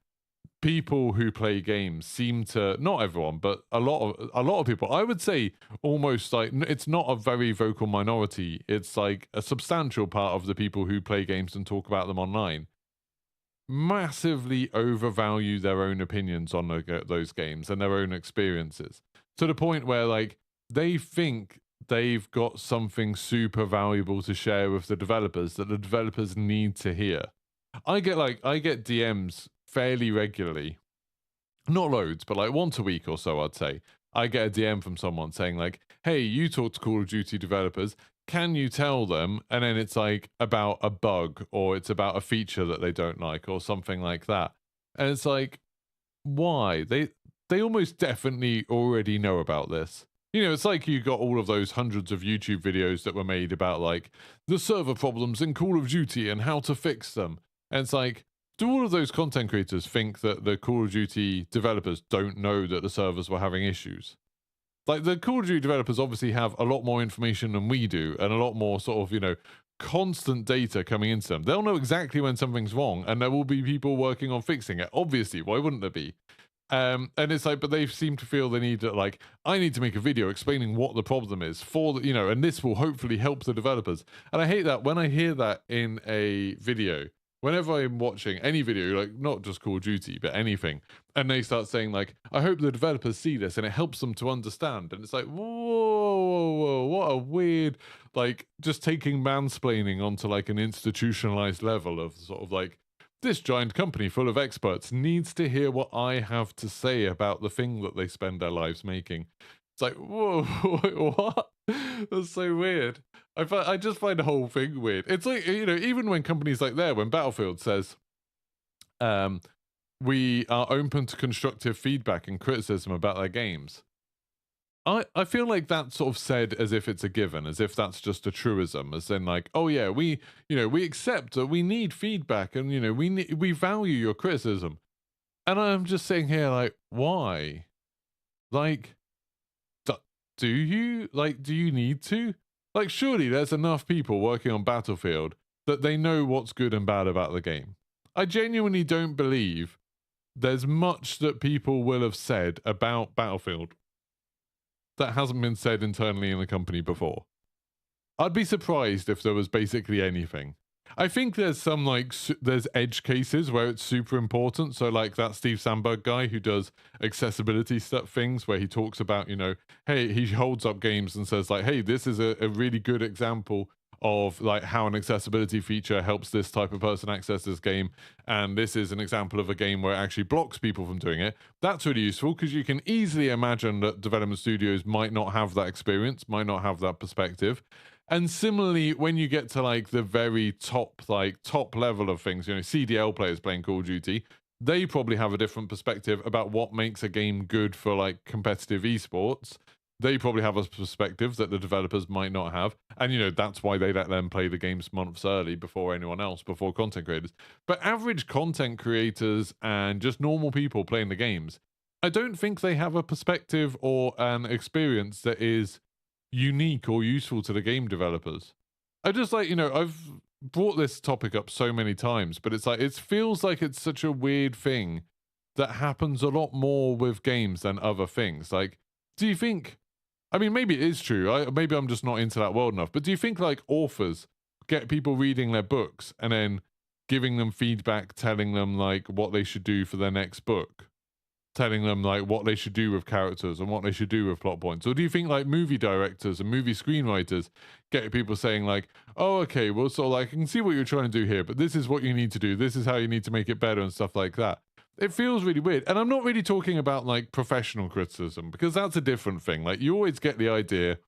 people who play games seem to, not everyone, but a lot of people, I would say almost like, it's not a very vocal minority, it's like a substantial part of the people who play games and talk about them online, massively overvalue their own opinions on those games and their own experiences, to the point where like, they think they've got something super valuable to share with the developers that the developers need to hear. I get DMs fairly regularly, not loads, but like once a week or so, I'd say. I get a DM from someone saying like, hey, you talk to Call of Duty developers, can you tell them? And then it's like about a bug, or it's about a feature that they don't like, or something like that. And it's like, why? They almost definitely already know about this. You know, it's like you got all of those hundreds of YouTube videos that were made about like the server problems in Call of Duty and how to fix them. And it's like, do all of those content creators think that the Call of Duty developers don't know that the servers were having issues? Like, the Call of Duty developers obviously have a lot more information than we do, and a lot more sort of, you know, constant data coming into them. They'll know exactly when something's wrong, and there will be people working on fixing it. Obviously, why wouldn't there be? And it's like, but they seem to feel the need that, like, I need to make a video explaining what the problem is for the, and this will hopefully help the developers. And I hate that when I hear that in a video. Whenever I'm watching any video, like not just Call of Duty, but anything, and they start saying like, I hope the developers see this and it helps them to understand. And it's like, whoa, what a weird, like, just taking mansplaining onto like an institutionalized level of sort of like, this giant company full of experts needs to hear what I have to say about the thing that they spend their lives making. It's like, whoa, what? That's so weird. I just find the whole thing weird. It's like, even when companies like when Battlefield says, we are open to constructive feedback and criticism about their games. I feel like that's sort of said as if it's a given, as if that's just a truism, as in like, oh yeah, we accept that we need feedback and, we value your criticism. And I'm just sitting here like, why? Like, do you need to? Like, surely there's enough people working on Battlefield that they know what's good and bad about the game. I genuinely don't believe there's much that people will have said about Battlefield that hasn't been said internally in the company before. I'd be surprised if there was basically anything. I think there's some there's edge cases where it's super important. So like that Steve Sandberg guy who does accessibility stuff things where he talks about, hey, he holds up games and says like, hey, this is a really good example of like how an accessibility feature helps this type of person access this game. And this is an example of a game where it actually blocks people from doing it. That's really useful because you can easily imagine that development studios might not have that experience, might not have that perspective. And similarly, when you get to like the very top level of things, CDL players playing Call of Duty, they probably have a different perspective about what makes a game good for like competitive esports. They probably have a perspective that the developers might not have. And, that's why they let them play the games months early before anyone else, before content creators. But average content creators and just normal people playing the games, I don't think they have a perspective or an experience that is unique or useful to the game developers. I just I've brought this topic up so many times, but it's like, it feels like it's such a weird thing that happens a lot more with games than other things. Like, do you think, I mean, maybe it is true. Maybe I'm just not into that world enough. But do you think like authors get people reading their books and then giving them feedback, telling them like what they should do for their next book, telling them like what they should do with characters and what they should do with plot points? Or do you think like movie directors and movie screenwriters get people saying like, oh, okay, well, so like, I can see what you're trying to do here, but this is what you need to do. This is how you need to make it better and stuff like that. It feels really weird. And I'm not really talking about like professional criticism, because that's a different thing. Like, you always get the idea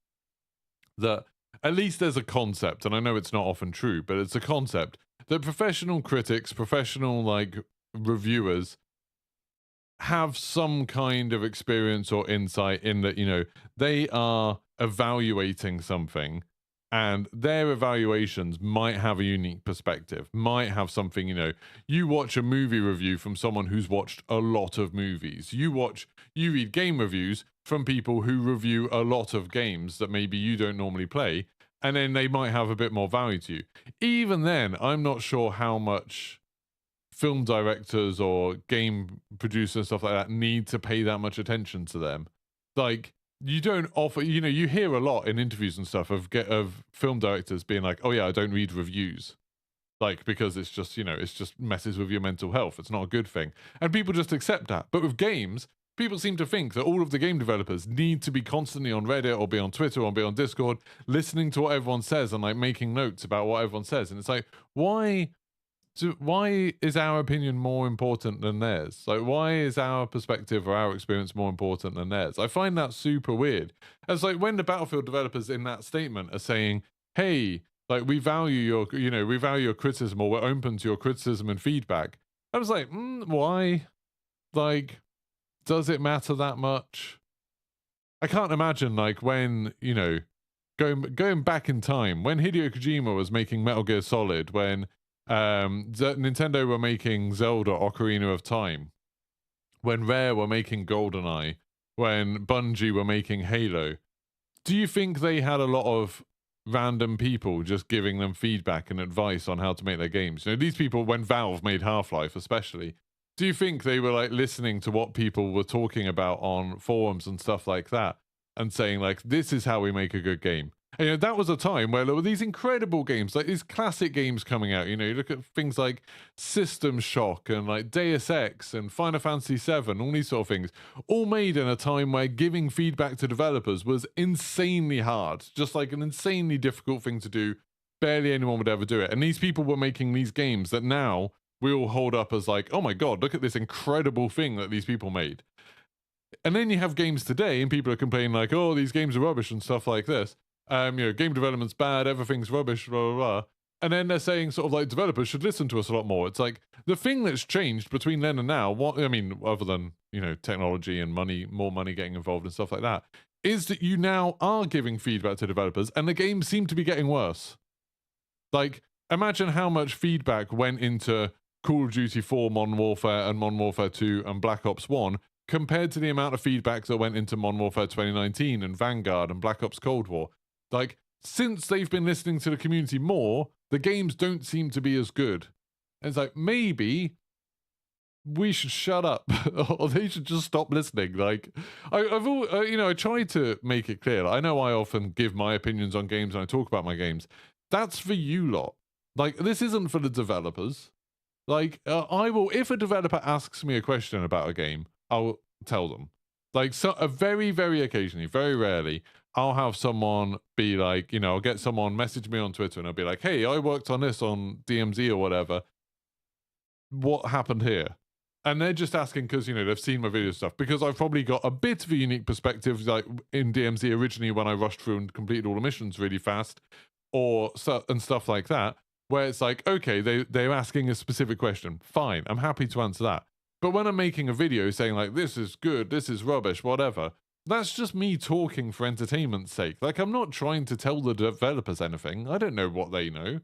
that at least there's a concept, and I know it's not often true, but it's a concept that professional critics, professional like reviewers have some kind of experience or insight in that, they are evaluating something. And their evaluations might have a unique perspective, might have something, you watch a movie review from someone who's watched a lot of movies. You read game reviews from people who review a lot of games that maybe you don't normally play, and then they might have a bit more value to you. Even then, I'm not sure how much film directors or game producers and stuff like that need to pay that much attention to them. Like, you don't offer, you hear a lot in interviews and stuff of film directors being like, oh yeah, I don't read reviews. Like, because it's just, it's just messes with your mental health. It's not a good thing. And people just accept that. But with games, people seem to think that all of the game developers need to be constantly on Reddit or be on Twitter or be on Discord, listening to what everyone says and like making notes about what everyone says. And it's like, why is our opinion more important than theirs? Like, why is our perspective or our experience more important than theirs? I find that super weird. And it's like when the Battlefield developers in that statement are saying, hey, like, we value your criticism, or we're open to your criticism and feedback. I was like, why? Like, does it matter that much? I can't imagine, like, when, going back in time, when Hideo Kojima was making Metal Gear Solid, when Nintendo were making Zelda Ocarina of Time, when Rare were making GoldenEye, when Bungie were making Halo, do you think they had a lot of random people just giving them feedback and advice on how to make their games? These people, when Valve made Half-Life especially, Do you think they were like listening to what people were talking about on forums and stuff like that and saying like, this is how we make a good game? And, that was a time where there were these incredible games, like these classic games coming out. You look at things like System Shock and like Deus Ex and Final Fantasy VII, all these sort of things, all made in a time where giving feedback to developers was insanely hard, just like an insanely difficult thing to do. Barely anyone would ever do it. And these people were making these games that now we all hold up as like, oh my God, look at this incredible thing that these people made. And then you have games today and people are complaining like, oh, these games are rubbish and stuff like this. Game development's bad, everything's rubbish, blah, blah, blah. And then they're saying sort of like developers should listen to us a lot more. It's like the thing that's changed between then and now, other than, technology and money, more money getting involved and stuff like that, is that you now are giving feedback to developers and the games seem to be getting worse. Like, imagine how much feedback went into Call of Duty 4, Modern Warfare, and Modern Warfare 2, and Black Ops 1, compared to the amount of feedback that went into Modern Warfare 2019, and Vanguard, and Black Ops Cold War. Like, since they've been listening to the community more, the games don't seem to be as good. And it's like, maybe we should shut up, or they should just stop listening. Like, I try to make it clear. I know I often give my opinions on games and I talk about my games. That's for you lot. Like, this isn't for the developers. Like, I will, if a developer asks me a question about a game, I'll tell them. Like, so very, very occasionally, very rarely, I'll have someone be like, I'll get someone message me on Twitter and I'll be like, hey, I worked on this on DMZ or whatever. What happened here? And they're just asking because, they've seen my video stuff, because I've probably got a bit of a unique perspective, like in DMZ originally when I rushed through and completed all the missions really fast, and stuff like that, where it's like, okay, they're asking a specific question. Fine, I'm happy to answer that. But when I'm making a video saying like, this is good, this is rubbish, whatever, that's just me talking for entertainment's sake. Like, I'm not trying to tell the developers anything. I don't know what they know.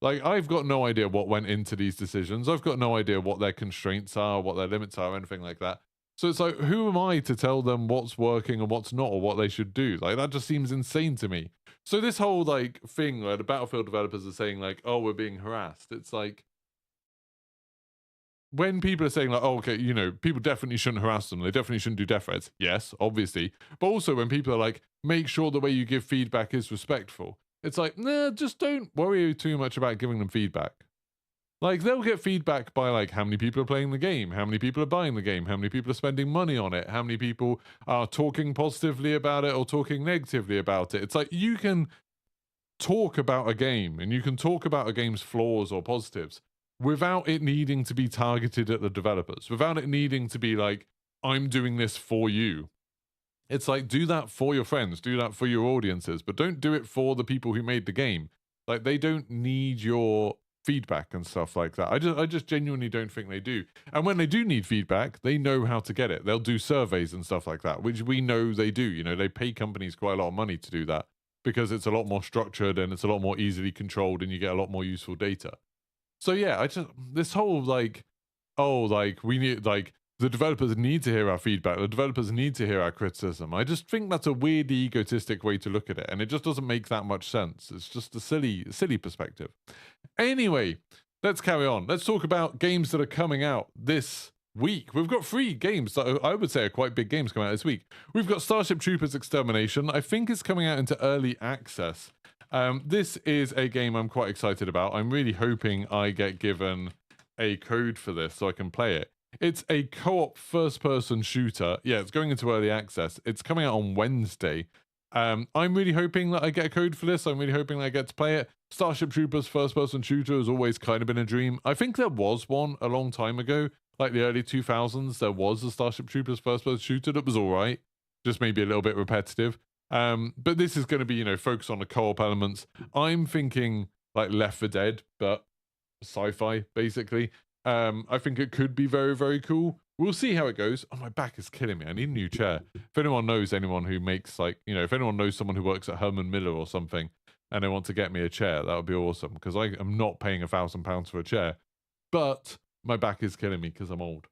Like, I've got no idea what went into these decisions. I've got no idea what their constraints are, what their limits are, or anything like that. So it's like, who am I to tell them what's working and what's not, or what they should do? Like, that just seems insane to me. So this whole, like, thing where the Battlefield developers are saying, like, oh, we're being harassed. It's like, when people are saying, like, oh, okay, people definitely shouldn't harass them. They definitely shouldn't do death threats. Yes, obviously. But also when people are like, make sure the way you give feedback is respectful. It's like, nah, just don't worry too much about giving them feedback. Like, they'll get feedback by, like, how many people are playing the game, how many people are buying the game, how many people are spending money on it, how many people are talking positively about it or talking negatively about it. It's like, you can talk about a game and you can talk about a game's flaws or positives without it needing to be targeted at the developers, without it needing to be like, I'm doing this for you. It's like, do that for your friends, do that for your audiences, but don't do it for the people who made the game. Like, they don't need your feedback and stuff like that. I just genuinely don't think they do. And when they do need feedback, they know how to get it. They'll do surveys and stuff like that, which we know they do. They pay companies quite a lot of money to do that because it's a lot more structured and it's a lot more easily controlled and you get a lot more useful data. So yeah, this whole like, oh, like we need, like, the developers need to hear our feedback. The developers need to hear our criticism. I just think that's a weird, egotistic way to look at it. And it just doesn't make that much sense. It's just a silly perspective. Anyway, let's carry on. Let's talk about games that are coming out this week. We've got 3 games that I would say are quite big games coming out this week. We've got Starship Troopers Extermination. I think it's coming out into early access. This is a game I'm quite excited about. I'm really hoping I get given a code for this so I can play it. It's a co-op first-person shooter. Yeah, it's going into early access. It's coming out on Wednesday. I'm really hoping that I get a code for this. I'm really hoping that I get to play it. Starship Troopers first-person shooter has always kind of been a dream. I think there was one a long time ago, like the early 2000s. There was a Starship Troopers first-person shooter that was all right, just maybe a little bit repetitive. But this is going to be, focused on the co-op elements. I'm thinking like Left 4 Dead, but sci-fi, basically. I think it could be very, very cool. We'll see how it goes. Oh, my back is killing me. I need a new chair. If anyone knows anyone who makes, like, if anyone knows someone who works at Herman Miller or something and they want to get me a chair, that would be awesome, because I am not paying £1,000 for a chair. But my back is killing me because I'm old.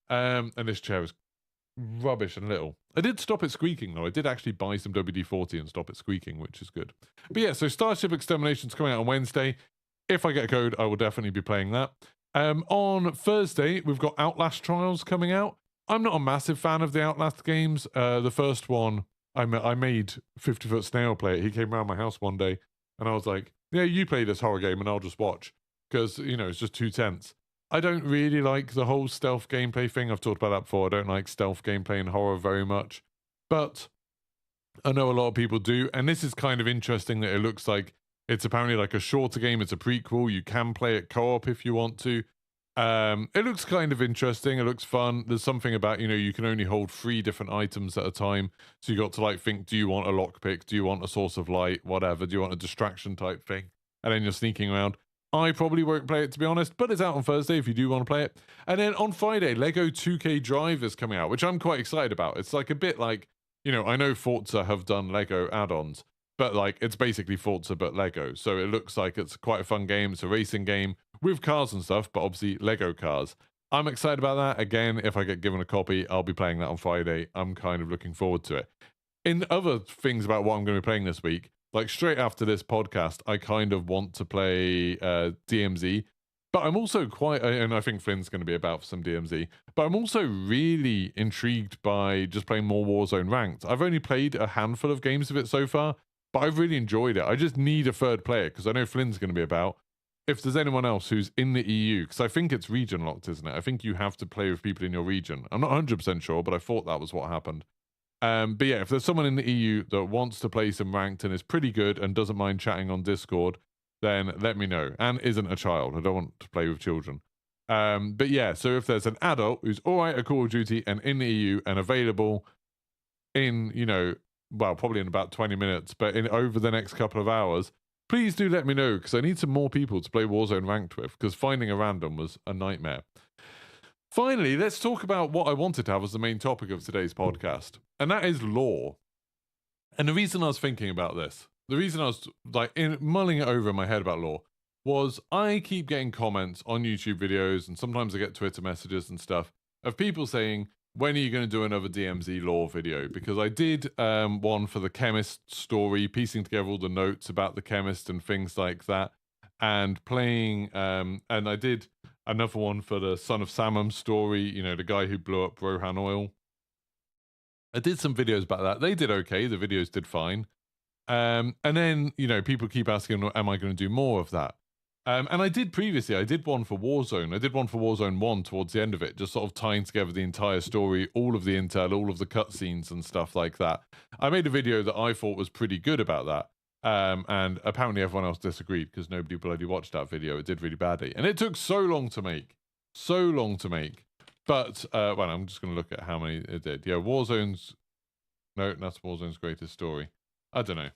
And this chair is rubbish and little. I did stop it squeaking, though. I did actually buy some WD-40 and stop it squeaking, which is good. But yeah, so Starship Extermination's coming out on Wednesday. If I get a code, I will definitely be playing that. On Thursday, we've got Outlast Trials coming out. I'm not a massive fan of the Outlast games. The first one, I made 50-Foot Snail play it. He came around my house one day, and I was like, yeah, you play this horror game, and I'll just watch. Because, it's just too tense. I don't really like the whole stealth gameplay thing. I've talked about that before. I don't like stealth gameplay in horror very much. But I know a lot of people do, and this is kind of interesting that it looks like it's apparently like a shorter game. It's a prequel. You can play it co-op if you want to. It looks kind of interesting. It looks fun. There's something about, you can only hold 3 different items at a time. So you got to like think, do you want a lockpick? Do you want a source of light? Whatever. Do you want a distraction type thing? And then you're sneaking around. I probably won't play it, to be honest, but it's out on Thursday if you do want to play it. And then on Friday, Lego 2K Drive is coming out, which I'm quite excited about. It's like a bit like, I know Forza have done Lego add-ons, but like it's basically Forza but Lego. So it looks like it's quite a fun game. It's a racing game with cars and stuff, but obviously Lego cars. I'm excited about that. Again, if I get given a copy, I'll be playing that on Friday. I'm kind of looking forward to it. In other things about what I'm going to be playing this week, like straight after this podcast, I kind of want to play DMZ, but I'm also and I think Flynn's going to be about for some DMZ, but I'm also really intrigued by just playing more Warzone Ranked. I've only played a handful of games of it so far, but I've really enjoyed it. I just need a third player because I know Flynn's going to be about. If there's anyone else who's in the EU, because I think it's region locked, isn't it? I think you have to play with people in your region. I'm not 100% sure, but I thought that was what happened. But yeah, if there's someone in the EU that wants to play some ranked and is pretty good and doesn't mind chatting on Discord, then let me know. And isn't a child. I don't want to play with children. But yeah, so if there's an adult who's all right at Call of Duty and in the EU and available in, well, probably in about 20 minutes, but in over the next couple of hours, please do let me know because I need some more people to play Warzone ranked with because finding a random was a nightmare. Finally, let's talk about what I wanted to have as the main topic of today's podcast, and that is lore. And the reason I was thinking about this, the reason I was like mulling it over in my head about lore, was I keep getting comments on YouTube videos, and sometimes I get Twitter messages and stuff of people saying, when are you going to do another DMZ lore video? Because I did one for the chemist story, piecing together all the notes about the chemist and things like that, and playing, and I did another one for the Son of Samum story, the guy who blew up Rohan Oil. I did some videos about that. They did okay. The videos did fine. And then, people keep asking, am I going to do more of that? And I did previously. I did one for Warzone. I did one for Warzone 1 towards the end of it, just sort of tying together the entire story, all of the intel, all of the cutscenes and stuff like that. I made a video that I thought was pretty good about that. And apparently everyone else disagreed because nobody bloody watched that video. It did really badly. And it took so long to make. So long to make. But, well, I'm just going to look at how many it did. Yeah, Warzone's... No, that's Warzone's greatest story. I don't know.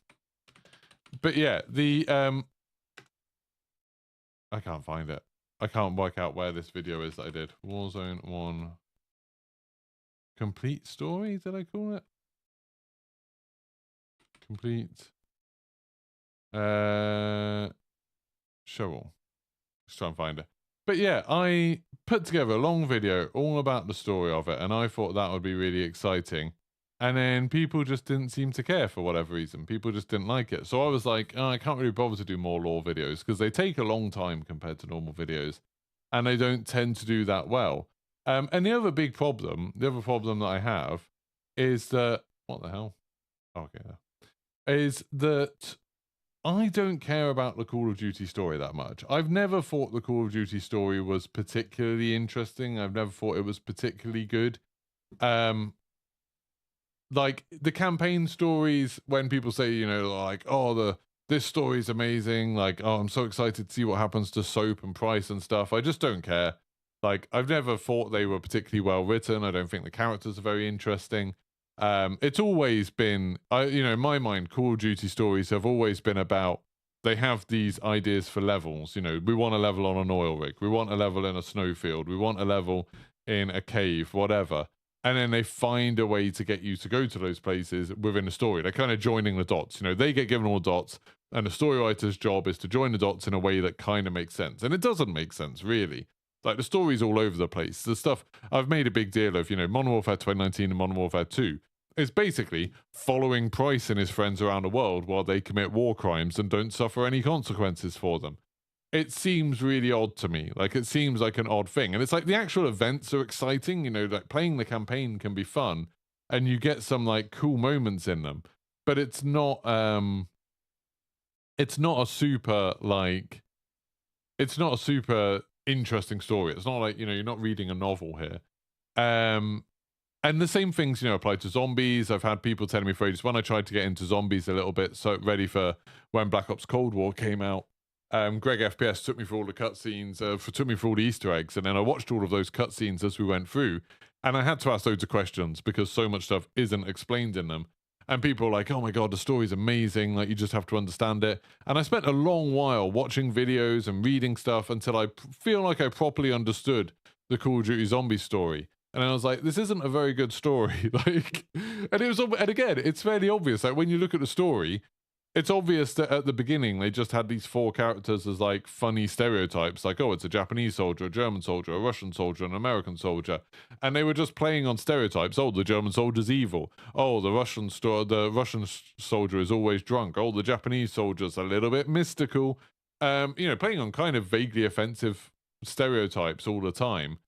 But yeah, the... I can't find it. I can't work out where this video is that I did. Warzone 1... Complete story, did I call it? Complete... show all. Let's try and find it. But yeah, I put together a long video all about the story of it, and I thought that would be really exciting. And then people just didn't seem to care for whatever reason. People just didn't like it. So I was like, oh, I can't really bother to do more lore videos because they take a long time compared to normal videos, and they don't tend to do that well. And the other big problem, the other problem that I have is that, what the hell? Okay, is that I don't care about the Call of Duty story that much. I've never thought the Call of Duty story was particularly interesting. I've never thought it was particularly good. Like the campaign stories, when people say, like, oh, this story is amazing. Like, oh, I'm so excited to see what happens to Soap and Price and stuff. I just don't care. Like, I've never thought they were particularly well written. I don't think the characters are very interesting. It's always been, in my mind, Call of Duty stories have always been about, they have these ideas for levels. We want a level on an oil rig. We want a level in a snowfield. We want a level in a cave, whatever. And then they find a way to get you to go to those places within the story. They're kind of joining the dots. They get given all dots, and the story writer's job is to join the dots in a way that kind of makes sense. And it doesn't make sense, really. Like, the story's all over the place. The stuff, I've made a big deal of, Modern Warfare 2019 and Modern Warfare 2. It's basically following Price and his friends around the world while they commit war crimes and don't suffer any consequences for them. it seems really odd to me. Like, it seems like an odd thing. And it's like the actual events are exciting, you know, like playing the campaign can be fun and you get some like cool moments in them. But it's not a super like it's not a super interesting story. It's not like, you know, you're not reading a novel here. Um and the same things, you know, apply to zombies. I've had people telling me for ages when I tried to get into zombies a little bit, so ready for when Black Ops Cold War came out. Greg FPS took me through all the cutscenes, took me through all the Easter eggs, and then I watched all of those cutscenes as we went through. And I had to ask loads of questions because so much stuff isn't explained in them. And people are like, oh my God, the story's amazing. Like, you just have to understand it. And I spent a long while watching videos and reading stuff until I feel like I properly understood the Call of Duty zombie story. And I was like, this isn't a very good story. Like, and again, it's fairly obvious. Like, when you look at the story, it's obvious that at the beginning they just had these four characters as like funny stereotypes, like, oh, it's a Japanese soldier, a German soldier, a Russian soldier, an American soldier, and they were just playing on stereotypes. Oh, the German soldier's evil. Oh, the Russian soldier is always drunk. Oh, the Japanese soldier's a little bit mystical. You know, playing on kind of vaguely offensive stereotypes all the time.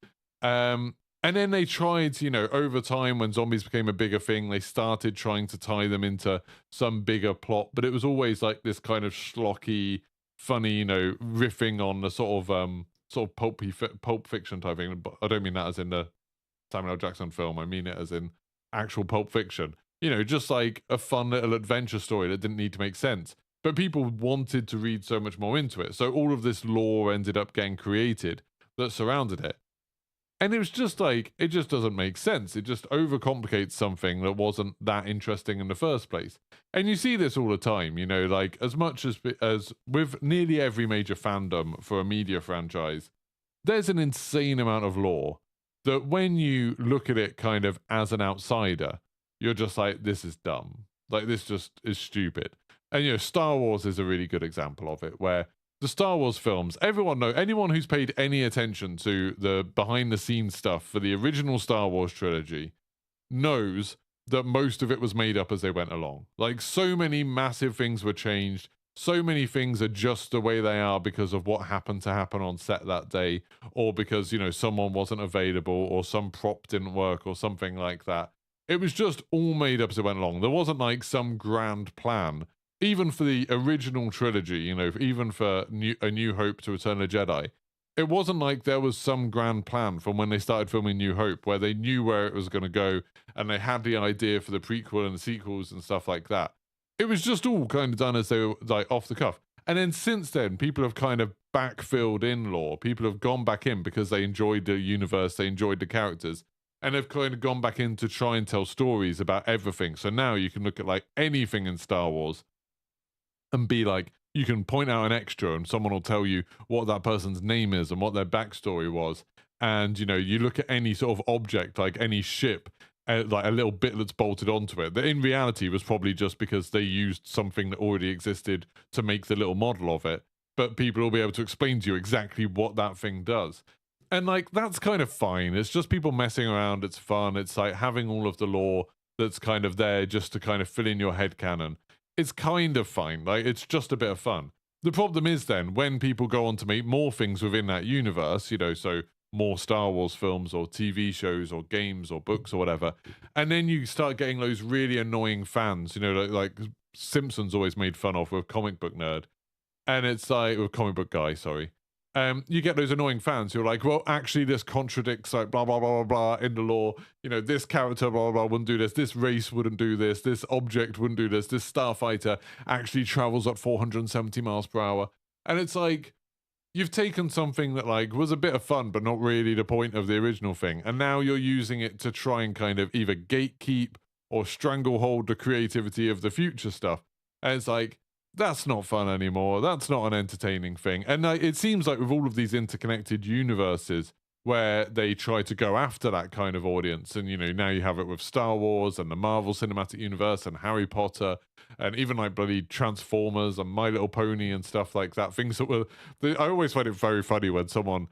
And then they tried, you know, over time when zombies became a bigger thing, they started trying to tie them into some bigger plot, but it was always like this kind of schlocky, funny, you know, riffing on the sort of pulp fiction type thing. But I don't mean that as in the Samuel L. Jackson film. I mean it as in actual Pulp Fiction. You know, just like a fun little adventure story that didn't need to make sense. But people wanted to read so much more into it. So all of this lore ended up getting created that surrounded it. And it was just like, it just doesn't make sense. It just overcomplicates something that wasn't that interesting in the first place. And you see this all the time, you know, like as much as with nearly every major fandom for a media franchise, there's an insane amount of lore that when you look at it kind of as an outsider, you're just like, this is dumb. Like, this just is stupid. And, you know, Star Wars is a really good example of it, where the Star Wars films, anyone who's paid any attention to the behind the scenes stuff for the original Star Wars trilogy knows that most of it was made up as they went along. Like, so many massive things were changed. So many things are just the way they are because of what happened to happen on set that day, or because, you know, someone wasn't available, or some prop didn't work, or something like that. It was just all made up as it went along. There wasn't like some grand plan. Even for the original trilogy, you know, even for A New Hope to Return of the Jedi, it wasn't like there was some grand plan from when they started filming New Hope, where they knew where it was going to go, and they had the idea for the prequel and the sequels and stuff like that. It was just all kind of done as they were, like, off the cuff. And then since then, people have kind of backfilled in lore. People have gone back in because they enjoyed the universe, they enjoyed the characters, and they've kind of gone back in to try and tell stories about everything. So now you can look at like anything in Star Wars and be like, you can point out an extra and someone will tell you what that person's name is and what their backstory was. And, you know, you look at any sort of object, like any ship, like a little bit that's bolted onto it, that in reality was probably just because they used something that already existed to make the little model of it. But people will be able to explain to you exactly what that thing does. And like, that's kind of fine. It's just people messing around. It's fun. It's like having all of the lore that's kind of there just to kind of fill in your headcanon. It's kind of fine. Like, it's just a bit of fun. The problem is then when people go on to make more things within that universe, you know, so more Star Wars films or TV shows or games or books or whatever, and then you start getting those really annoying fans, you know, like Simpsons always made fun of with Comic Book Nerd, and it's like, with Comic Book Guy, sorry. You get those annoying fans who are like, well, actually, this contradicts like blah, blah, blah, blah, blah in the lore. You know, this character, blah, blah, blah, wouldn't do this race wouldn't do this object wouldn't do this starfighter actually travels at 470 miles per hour. And it's like, you've taken something that like was a bit of fun, but not really the point of the original thing. And now you're using it to try and kind of either gatekeep or stranglehold the creativity of the future stuff. And it's like, that's not fun anymore. That's not an entertaining thing. And it seems like with all of these interconnected universes where they try to go after that kind of audience, and, you know, now you have it with Star Wars and the Marvel Cinematic Universe and Harry Potter and even like bloody Transformers and My Little Pony and stuff like that. Things that were, I always find it very funny when someone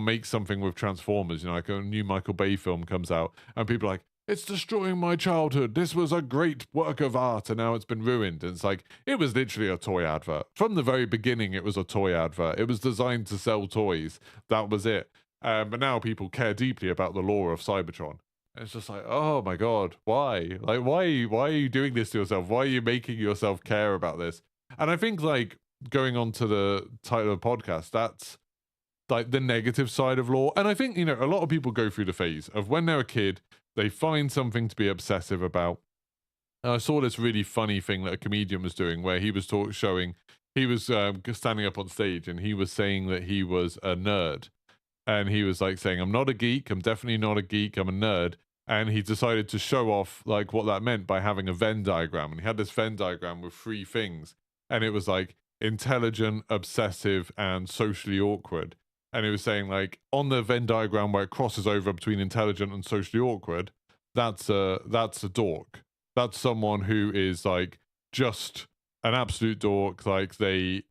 makes something with Transformers, you know, like a new Michael Bay film comes out and people are like, it's destroying my childhood. This was a great work of art and now it's been ruined. And it's like, it was literally a toy advert. From the very beginning, it was a toy advert. It was designed to sell toys. That was it. But now people care deeply about the lore of Cybertron. And it's just like, oh my God, why? Like, why are you doing this to yourself? Why are you making yourself care about this? And I think, like, going on to the title of the podcast, that's like the negative side of lore. And I think, you know, a lot of people go through the phase of when they're a kid, they find something to be obsessive about. And I saw this really funny thing that a comedian was doing where he was he was standing up on stage and he was saying that he was a nerd. And he was like saying, I'm not a geek. I'm definitely not a geek. I'm a nerd. And he decided to show off like what that meant by having a Venn diagram. And he had this Venn diagram with 3 things. And it was like intelligent, obsessive, and socially awkward. And it was saying, like, on the Venn diagram where it crosses over between intelligent and socially awkward, that's a dork. That's someone who is like just an absolute dork. Like, they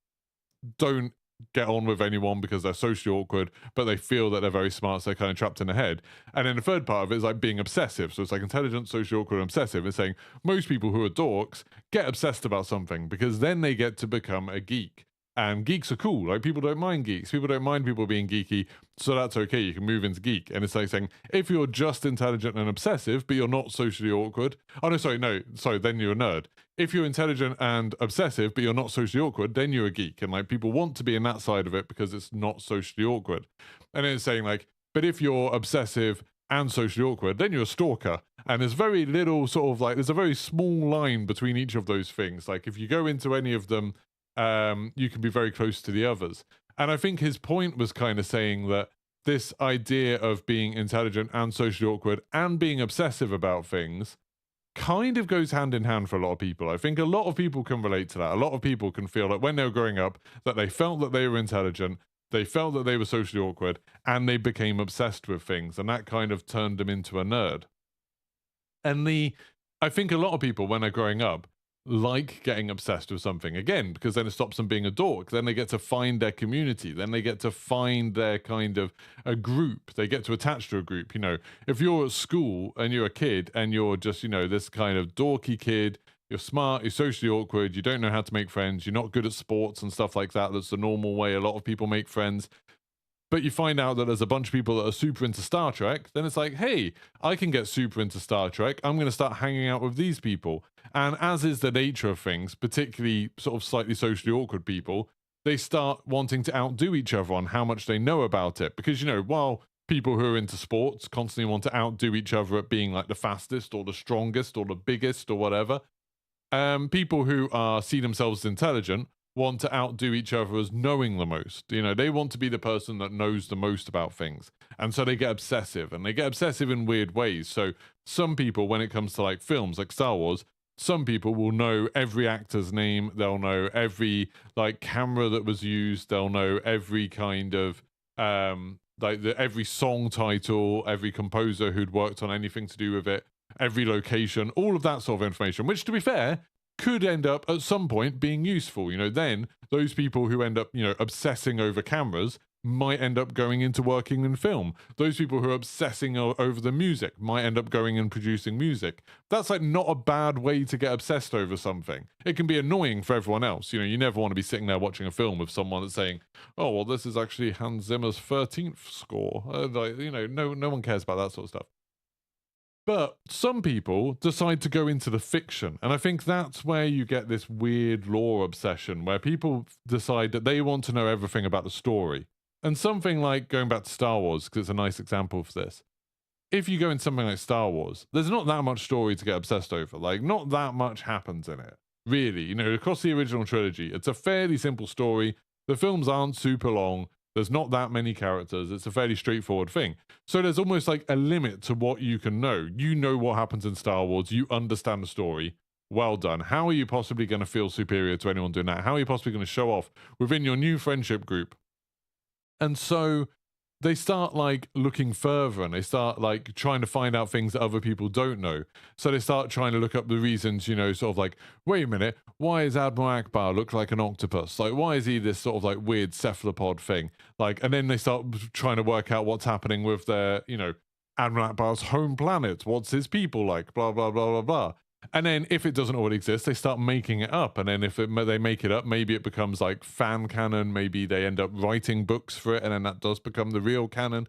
don't get on with anyone because they're socially awkward, but they feel that they're very smart, so they're kind of trapped in their head. And then the third part of it is like being obsessive. So it's like intelligent, socially awkward, and obsessive. It's saying most people who are dorks get obsessed about something because then they get to become a geek. And geeks are cool. Like, people don't mind geeks. People don't mind people being geeky, so that's okay. You can move into geek. And it's like saying, if you're just intelligent and obsessive, but you're not socially awkward. Oh, no, sorry, then you're a nerd. If you're intelligent and obsessive, but you're not socially awkward, then you're a geek. And, like, people want to be in that side of it because it's not socially awkward. And it's saying, like, but if you're obsessive and socially awkward, then you're a stalker. And there's very little sort of, like, there's a very small line between each of those things. Like, if you go into any of them, you can be very close to the others. And I think his point was kind of saying that this idea of being intelligent and socially awkward and being obsessive about things kind of goes hand in hand for a lot of people. I think a lot of people can relate to that. A lot of people can feel like when they were growing up that they felt that they were intelligent, they felt that they were socially awkward, and they became obsessed with things, and that kind of turned them into a nerd. And I think a lot of people, when they're growing up, like getting obsessed with something again, because then it stops them being a dork. Then they get to find their community. Then they get to find their kind of a group. They get to attach to a group. You know, if you're at school and you're a kid and you're just, you know, this kind of dorky kid, you're smart, you're socially awkward, you don't know how to make friends, you're not good at sports and stuff like that. That's the normal way a lot of people make friends. But you find out that there's a bunch of people that are super into Star Trek, then it's like, hey, I can get super into Star Trek. I'm going to start hanging out with these people. And as is the nature of things, particularly sort of slightly socially awkward people, they start wanting to outdo each other on how much they know about it. Because, you know, while people who are into sports constantly want to outdo each other at being like the fastest or the strongest or the biggest or whatever, people who see themselves as intelligent want to outdo each other as knowing the most. You know, they want to be the person that knows the most about things. And so they get obsessive, and they get obsessive in weird ways. So some people, when it comes to like films like Star Wars, some people will know every actor's name. They'll know every like camera that was used. They'll know every kind of every song title, every composer who'd worked on anything to do with it, every location, all of that sort of information, which, to be fair, could end up at some point being useful. You know, then those people who end up, you know, obsessing over cameras might end up going into working in film. Those people who are obsessing over the music might end up going and producing music. That's like not a bad way to get obsessed over something. It can be annoying for everyone else. You know, you never want to be sitting there watching a film with someone that's saying, oh, well, this is actually Hans Zimmer's 13th score. Like, you know, no one cares about that sort of stuff. But some people decide to go into the fiction. And I think that's where you get this weird lore obsession, where people decide that they want to know everything about the story. And something like, going back to Star Wars, because it's a nice example of this. If you go in something like Star Wars, there's not that much story to get obsessed over. Like, not that much happens in it, really. You know, across the original trilogy, it's a fairly simple story. The films aren't super long. There's not that many characters. It's a fairly straightforward thing. So there's almost like a limit to what you can know. You know what happens in Star Wars. You understand the story. Well done. How are you possibly going to feel superior to anyone doing that? How are you possibly going to show off within your new friendship group? And so they start like looking further, and they start like trying to find out things that other people don't know. So they start trying to look up the reasons, you know, sort of like, wait a minute, why is Admiral Akbar look like an octopus? Like, why is he this sort of like weird cephalopod thing? Like, and then they start trying to work out what's happening with their, you know, Admiral Akbar's home planet, what's his people like, blah, blah, blah, blah, blah. And then if it doesn't already exist, they start making it up. And then if they make it up, maybe it becomes like fan canon. Maybe they end up writing books for it, and then that does become the real canon.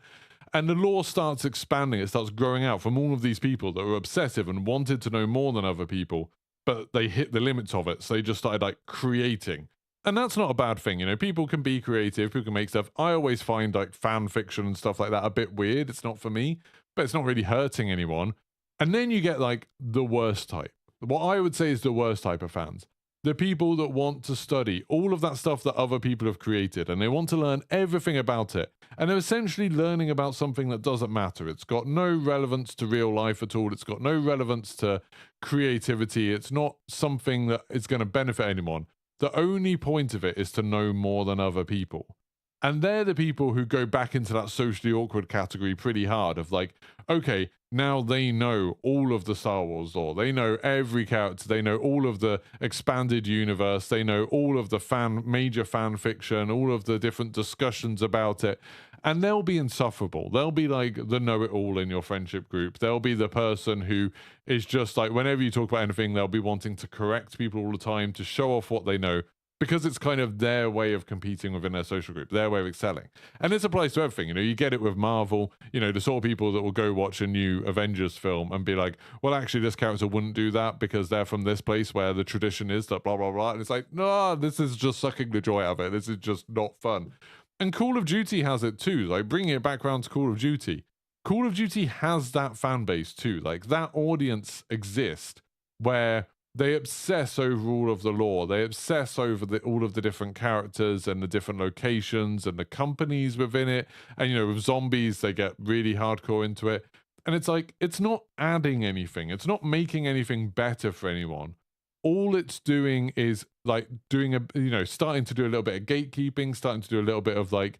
And the lore starts expanding. It starts growing out from all of these people that were obsessive and wanted to know more than other people, but they hit the limits of it. So they just started like creating. And that's not a bad thing. You know, people can be creative, people can make stuff. I always find like fan fiction and stuff like that a bit weird. It's not for me, but it's not really hurting anyone. And then you get like the worst type. What I would say is the worst type of fans. The people that want to study all of that stuff that other people have created, and they want to learn everything about it. And they're essentially learning about something that doesn't matter. It's got no relevance to real life at all. It's got no relevance to creativity. It's not something that is going to benefit anyone. The only point of it is to know more than other people. And they're the people who go back into that socially awkward category pretty hard of like, okay, now they know all of the Star Wars lore. They know every character. They know all of the expanded universe. They know all of the major fan fiction, all of the different discussions about it. And they'll be insufferable. They'll be like the know-it-all in your friendship group. They'll be the person who is just like, whenever you talk about anything, they'll be wanting to correct people all the time to show off what they know, because it's kind of their way of competing within their social group, their way of excelling. And this applies to everything. You know, you get it with Marvel, you know, the sort of people that will go watch a new Avengers film and be like, well, actually, this character wouldn't do that because they're from this place where the tradition is that blah, blah, blah. And it's like, no, this is just sucking the joy out of it. This is just not fun. And Call of Duty has it too, like bringing it back around to Call of Duty. Call of Duty has that fan base too. Like that audience exists where they obsess over all of the lore. They obsess over all of the different characters and the different locations and the companies within it. And, you know, with zombies, they get really hardcore into it. And it's like, it's not adding anything. It's not making anything better for anyone. All it's doing is like starting to do a little bit of gatekeeping, starting to do a little bit of like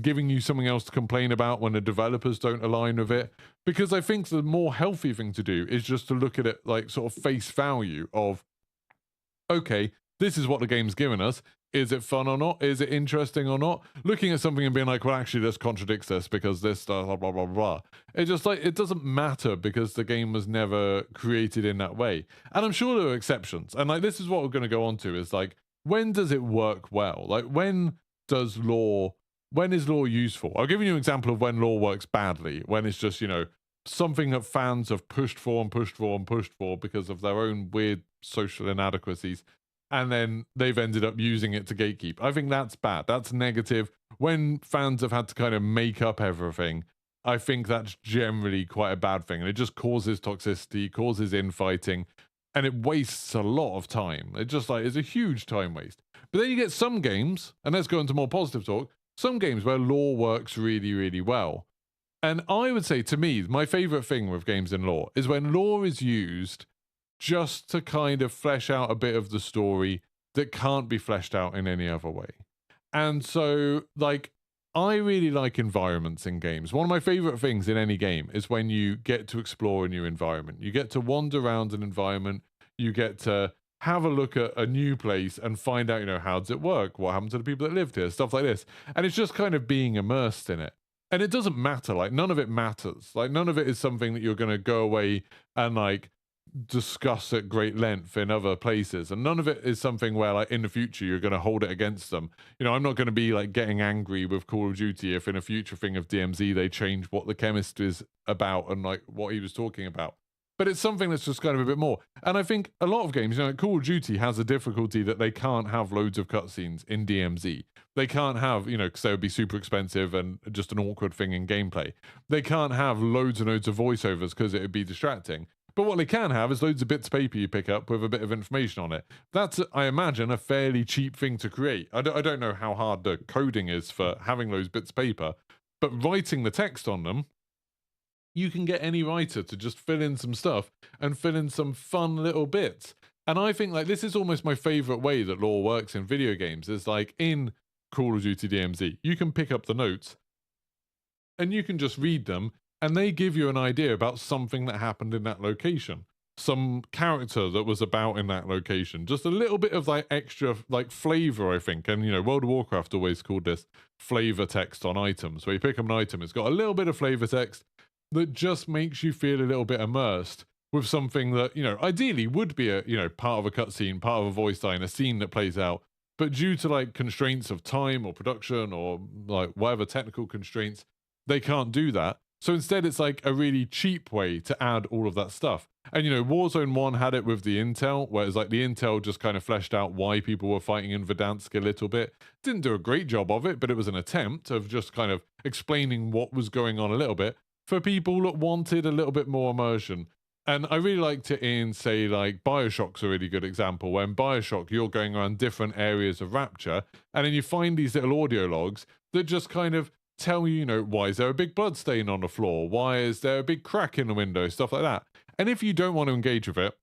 giving you something else to complain about when the developers don't align with it. Because I think the more healthy thing to do is just to look at it like sort of face value of, okay, this is what the game's given us. Is it fun or not? Is it interesting or not? Looking at something and being like, well, actually, this contradicts this because this, blah, blah, blah, blah, blah. It's just like, it doesn't matter because the game was never created in that way. And I'm sure there are exceptions. And like, this is what we're going to go on to is like, when does it work well? Like, when is lore useful? I'll give you an example of when lore works badly, when it's just, you know, something that fans have pushed for and pushed for and pushed for because of their own weird social inadequacies. And then they've ended up using it to gatekeep. I think that's bad. That's negative. When fans have had to kind of make up everything, I think that's generally quite a bad thing. And it just causes toxicity, causes infighting, and it wastes a lot of time. It just like is a huge time waste. But then you get some games, and let's go into more positive talk, some games where lore works really, really well. And I would say, to me, my favorite thing with games in lore is when lore is used just to kind of flesh out a bit of the story that can't be fleshed out in any other way. And so, like, I really like environments in games. One of my favorite things in any game is when you get to explore a new environment. You get to wander around an environment. You get to have a look at a new place and find out, you know, how does it work? What happened to the people that lived here? Stuff like this. And it's just kind of being immersed in it. And it doesn't matter. Like, none of it matters. Like, none of it is something that you're going to go away and, like, discuss at great length in other places, and none of it is something where like in the future you're going to hold it against them. You know, I'm not going to be like getting angry with Call of Duty if in a future thing of DMZ they change what the chemist is about and like what he was talking about. But it's something that's just kind of a bit more. And I think a lot of games, you know, Call of Duty has a difficulty that they can't have loads of cutscenes in DMZ. They can't have, you know, because they would be super expensive and just an awkward thing in gameplay. They can't have loads and loads of voiceovers because it would be distracting. But what they can have is loads of bits of paper you pick up with a bit of information on it. That's, I imagine, a fairly cheap thing to create. I don't know how hard the coding is for having those bits of paper, but writing the text on them, you can get any writer to just fill in some stuff and fill in some fun little bits. And I think like this is almost my favorite way that lore works in video games is like in Call of Duty DMZ, you can pick up the notes and you can just read them. And they give you an idea about something that happened in that location. Some character that was about in that location. Just a little bit of like extra like flavor, I think. And, you know, World of Warcraft always called this flavor text on items. Where you pick up an item, it's got a little bit of flavor text. that just makes you feel a little bit immersed with something that, ideally would be a, part of a cutscene, part of a voice line, a scene that plays out. But due to like constraints of time or production or like whatever technical constraints, they can't do that. So instead, it's like a really cheap way to add all of that stuff. And Warzone 1 had it with the intel, where it's like the intel just kind of fleshed out why people were fighting in Verdansk a little bit. Didn't do a great job of it, but it was an attempt of just kind of explaining what was going on a little bit for people that wanted a little bit more immersion. And I really liked it in, say, like Bioshock's a really good example. Where in Bioshock, you're going around different areas of Rapture, and then you find these little audio logs that just kind of tell you, why is there a big blood stain on the floor? Why is there a big crack in the window? Stuff like that. And if you don't want to engage with it,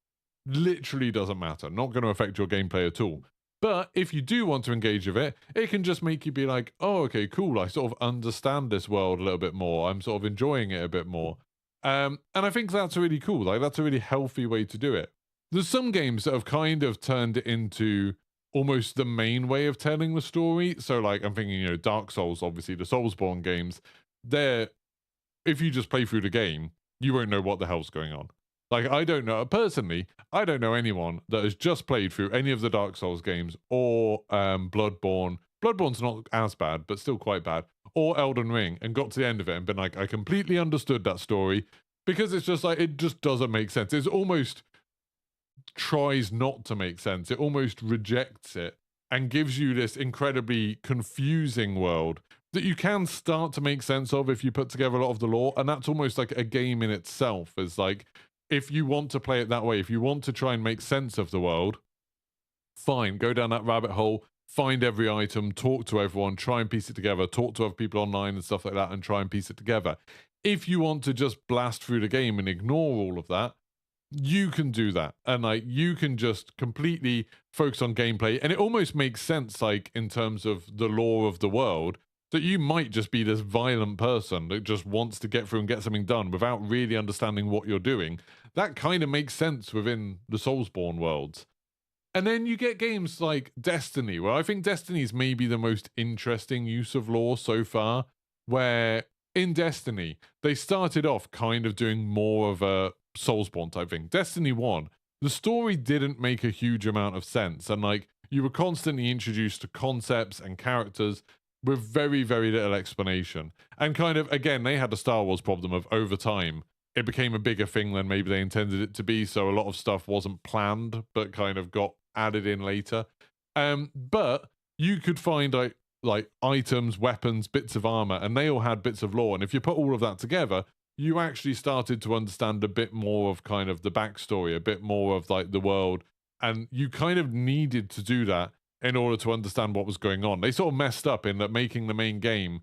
literally doesn't matter. Not going to affect your gameplay at all. But if you do want to engage with it, it can just make you be like, oh, okay, cool. I sort of understand this world a little bit more. I'm sort of enjoying it a bit more. And I think that's really cool. Like, that's a really healthy way to do it. There's some games that have kind of turned it into almost the main way of telling the story. So, like, I'm thinking, Dark Souls, obviously, the Soulsborne games, if you just play through the game, you won't know what the hell's going on. Like, I don't know anyone that has just played through any of the Dark Souls games or Bloodborne. Bloodborne's not as bad, but still quite bad. Or Elden Ring, and got to the end of it and been like, I completely understood that story, because it's just like, it just doesn't make sense. It's almost tries not to make sense. It almost rejects it and gives you this incredibly confusing world that you can start to make sense of if you put together a lot of the lore. And that's almost like a game in itself. Is like, if you want to play it that way, if you want to try and make sense of the world, fine, go down that rabbit hole, find every item, talk to everyone, try and piece it together, talk to other people online and stuff like that, and try and piece it together. If you want to just blast through the game and ignore all of that, you can do that. And like, you can just completely focus on gameplay. And it almost makes sense, like, in terms of the lore of the world, that you might just be this violent person that just wants to get through and get something done without really understanding what you're doing. That kind of makes sense within the Soulsborne worlds. And then you get games like Destiny, where I think Destiny is maybe the most interesting use of lore so far, where in Destiny, they started off kind of doing more of a Soulsborne type thing. Destiny 1, the story didn't make a huge amount of sense, and like, you were constantly introduced to concepts and characters with very, very little explanation. And kind of, again, they had the Star Wars problem of, over time, it became a bigger thing than maybe they intended it to be, so a lot of stuff wasn't planned, but kind of got added in later. But you could find like items, weapons, bits of armor, and they all had bits of lore. And if you put all of that together, you actually started to understand a bit more of kind of the backstory, a bit more of like the world. And you kind of needed to do that in order to understand what was going on. They sort of messed up in that, making the main game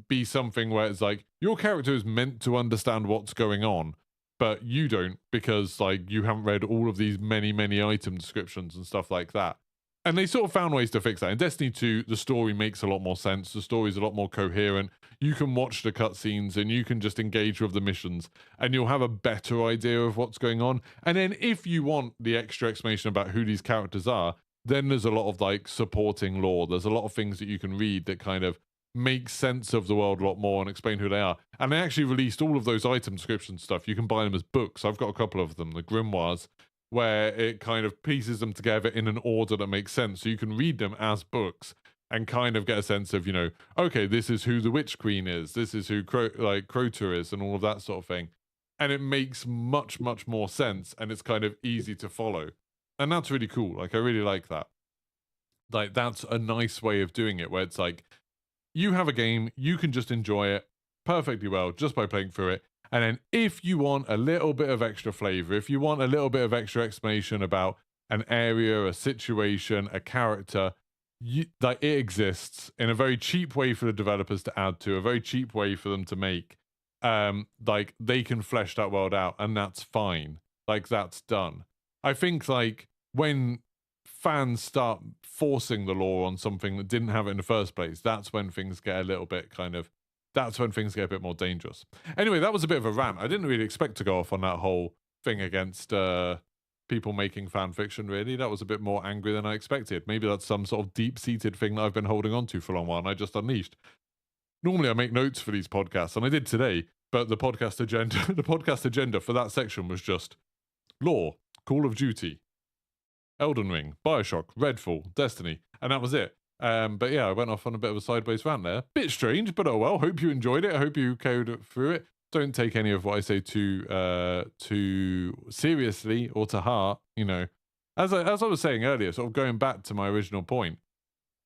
be something where it's like, your character is meant to understand what's going on, but you don't, because like, you haven't read all of these many item descriptions and stuff like that. And they sort of found ways to fix that. In Destiny 2, the story makes a lot more sense. The story's a lot more coherent. You can watch the cutscenes and you can just engage with the missions, and you'll have a better idea of what's going on. And then if you want the extra explanation about who these characters are, then there's a lot of like supporting lore. There's a lot of things that you can read that kind of make sense of the world a lot more and explain who they are. And they actually released all of those item description stuff. You can buy them as books. I've got a couple of them, the grimoires, where it kind of pieces them together in an order that makes sense. So you can read them as books and kind of get a sense of, okay, this is who the Witch Queen is. This is who Crota is, and all of that sort of thing. And it makes much more sense, and it's kind of easy to follow. And that's really cool. Like, I really like that. Like, that's a nice way of doing it, where it's like, you have a game, you can just enjoy it perfectly well just by playing through it. And then if you want a little bit of extra flavor, if you want a little bit of extra explanation about an area, a situation, a character, like, it exists in a very cheap way for the developers to add to, a very cheap way for them to make. Like, they can flesh that world out, and that's fine. Like, that's done. I think, like, when fans start forcing the lore on something that didn't have it in the first place, that's when things get a little bit that's when things get a bit more dangerous. Anyway, that was a bit of a rant. I didn't really expect to go off on that whole thing against people making fan fiction, really. That was a bit more angry than I expected. Maybe that's some sort of deep-seated thing that I've been holding on to for a long while and I just unleashed. Normally I make notes for these podcasts, and I did today, But the podcast agenda, the podcast agenda for that section was just lore, Call of Duty, Elden Ring, Bioshock, Redfall, Destiny, and that was it. But yeah, I went off on a bit of a sideways rant there. Bit strange, but oh well. Hope you enjoyed it. I hope you carried through it. Don't take any of what I say too seriously or to heart. You know, as I was saying earlier, sort of going back to my original point,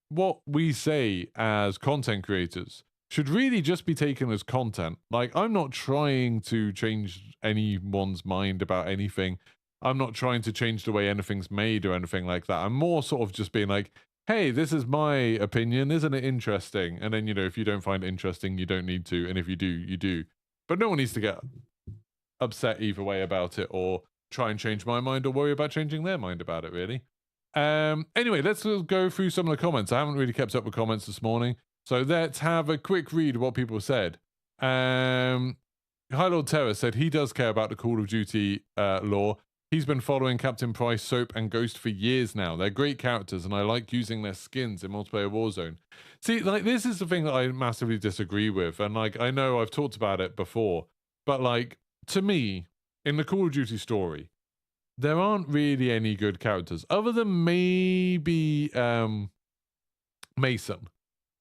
what we say as content creators should really just be taken as content. Like, I'm not trying to change anyone's mind about anything. I'm not trying to change the way anything's made or anything like that. I'm more sort of just being like, hey, this is my opinion. Isn't it interesting? And then, you know, if you don't find it interesting, you don't need to. And if you do, you do. But no one needs to get upset either way about it or try and change my mind or worry about changing their mind about it, really. Anyway, let's go through some of the comments. I haven't really kept up with comments this morning. So let's have a quick read of what people said. High Lord Terror said he does care about the Call of Duty lore. He's been following Captain Price, Soap, and Ghost for years now. They're great characters, and I like using their skins in multiplayer Warzone. See, like, this is the thing that I massively disagree with. And, like, I know I've talked about it before, but, like, to me, in the Call of Duty story, there aren't really any good characters, other than maybe Mason.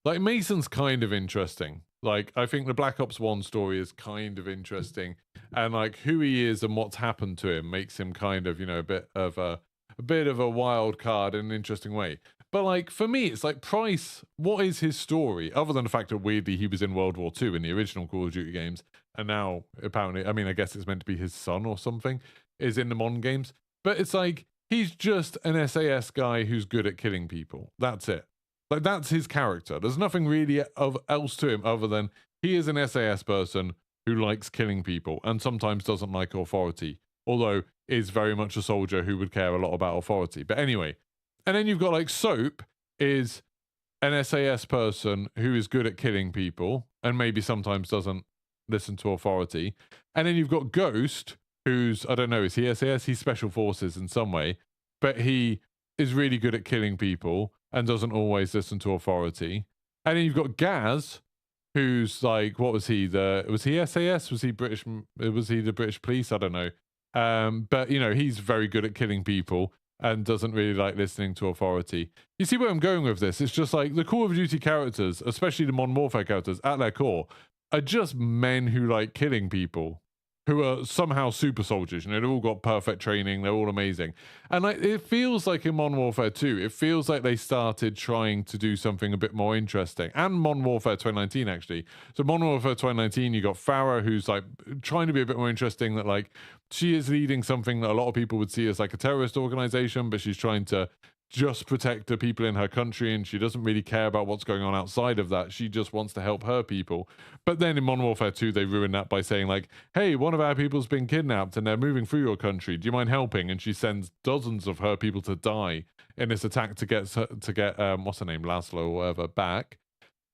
Like, Mason's kind of interesting. Like, I think the Black Ops 1 story is kind of interesting. And, like, who he is and what's happened to him makes him kind of, you know, a bit of a wild card in an interesting way. But, like, for me, it's like, Price, what is his story? Other than the fact that, weirdly, he was in World War II in the original Call of Duty games. And now, apparently, I mean, I guess it's meant to be his son or something, is in the modern games. But it's like, he's just an SAS guy who's good at killing people. That's it. Like, that's his character. There's nothing really else to him other than he is an SAS person who likes killing people and sometimes doesn't like authority, although is very much a soldier who would care a lot about authority. But anyway, and then you've got, like, Soap is an SAS person who is good at killing people and maybe sometimes doesn't listen to authority. And then you've got Ghost, who's, I don't know, is he SAS? He's Special Forces in some way, but he is really good at killing people and doesn't always listen to authority. And then you've got Gaz, who's like, what was he? Was he SAS? Was he British? Was he the British police? I don't know. But, you know, he's very good at killing people and doesn't really like listening to authority. You see where I'm going with this? It's just like the Call of Duty characters, especially the Modern Warfare characters, at their core, are just men who like killing people, who are somehow super soldiers. You know, they've all got perfect training. They're all amazing. And like, it feels like in Modern Warfare 2, it feels like they started trying to do something a bit more interesting. And Modern Warfare 2019, actually. So Modern Warfare 2019, you got Farah, who's like trying to be a bit more interesting, that like she is leading something that a lot of people would see as like a terrorist organization, but she's trying to just protect the people in her country, and she doesn't really care about what's going on outside of that. She just wants to help her people. But then in Modern Warfare 2, they ruined that by saying like, hey, one of our people's been kidnapped and they're moving through your country. Do you mind helping? And she sends dozens of her people to die in this attack to get what's her name, Laszlo or whatever, back.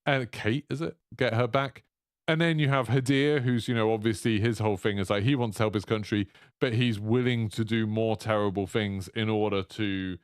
And Kate, is it? Get her back. And then you have Hadir, who's, you know, obviously his whole thing is like he wants to help his country, but he's willing to do more terrible things in order to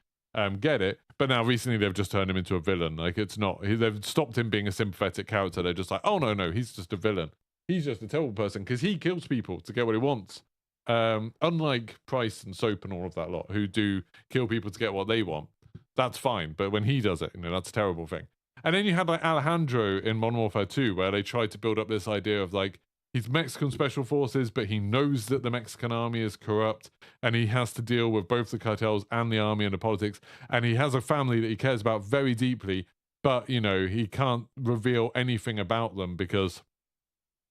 get it. But now recently they've just turned him into a villain. Like, it's not, they've stopped him being a sympathetic character. They're just like, oh no, he's just a villain. He's just a terrible person because he kills people to get what he wants. Unlike Price and Soap and all of that lot, who do kill people to get what they want. That's fine. But when he does it, you know, that's a terrible thing. And then you had like Alejandro in Modern Warfare 2, where they tried to build up this idea of like, he's Mexican Special Forces, but he knows that the Mexican army is corrupt, and he has to deal with both the cartels and the army and the politics, and he has a family that he cares about very deeply, but, you know, he can't reveal anything about them because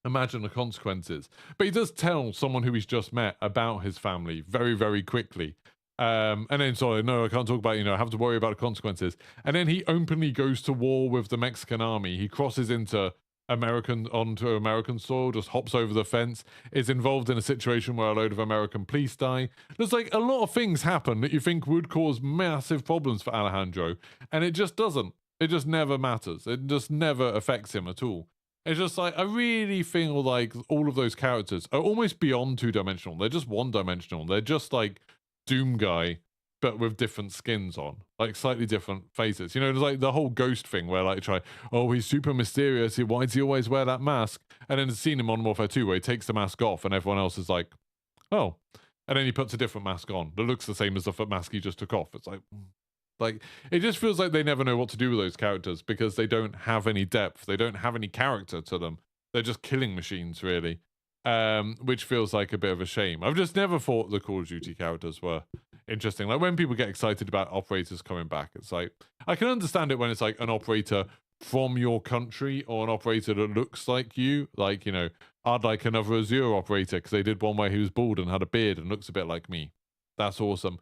imagine the consequences. But he does tell someone who he's just met about his family very, very quickly. And then, sorry, no, I can't talk about, you know, I have to worry about the consequences. And then he openly goes to war with the Mexican army. He crosses onto American soil, just hops over the fence, is involved in a situation where a load of American police die. There's like a lot of things happen that you think would cause massive problems for Alejandro, and it just doesn't. It just never matters. It just never affects him at all. It's just like, I really feel like all of those characters are almost beyond two-dimensional. They're just one-dimensional. They're just like Doom Guy but with different skins on, like slightly different faces. You know, there's like the whole ghost thing where like oh, he's super mysterious. Why does he always wear that mask? And then the scene in Modern Warfare 2 where he takes the mask off and everyone else is like, oh, and then he puts a different mask on that looks the same as the mask he just took off. It's like it just feels like they never know what to do with those characters because they don't have any depth. They don't have any character to them. They're just killing machines, really. Which feels like a bit of a shame. I've just never thought the Call of Duty characters were interesting. Like when people get excited about operators coming back, it's like I can understand it when it's like an operator from your country or an operator that looks like you. Like, you know, I'd like another Azure operator because they did one where he was bald and had a beard and looks a bit like me. That's awesome.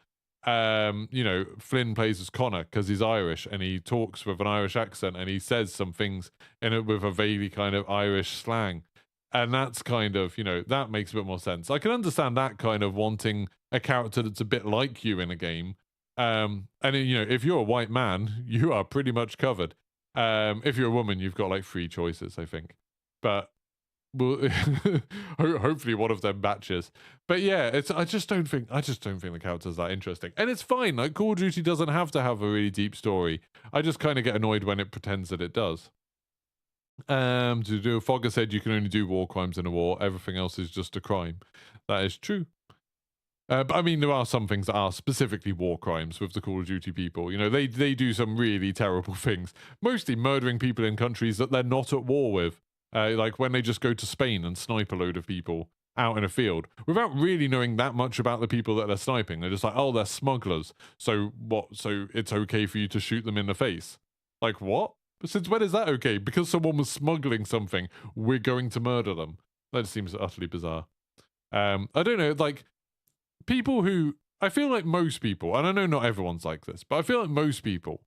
You know, Flynn plays as Connor because he's Irish and he talks with an Irish accent and he says some things in it with a vaguely kind of Irish slang. And that's kind of, you know, that makes a bit more sense. I can understand that kind of wanting a character that's a bit like you in a game. And, you know, if you're a white man, you are pretty much covered. If you're a woman, you've got like 3 choices, I think. But well, hopefully one of them matches. But yeah, I just don't think the character's that interesting. And it's fine. Like Call of Duty doesn't have to have a really deep story. I just kind of get annoyed when it pretends that it does. Fogger said you can only do war crimes in a war. Everything else is just a crime. That is true. But I mean, there are some things that are specifically war crimes with the Call of Duty people. You know, they do some really terrible things. Mostly murdering people in countries that they're not at war with. Like when they just go to Spain and snipe a load of people out in a field without really knowing that much about the people that they're sniping. They're just like, oh, they're smugglers. So what? So it's okay for you to shoot them in the face? Like what? Since when is that okay? Because someone was smuggling something, we're going to murder them. That seems utterly bizarre. I don't know, like, people who... I feel like most people, and I know not everyone's like this, but I feel like most people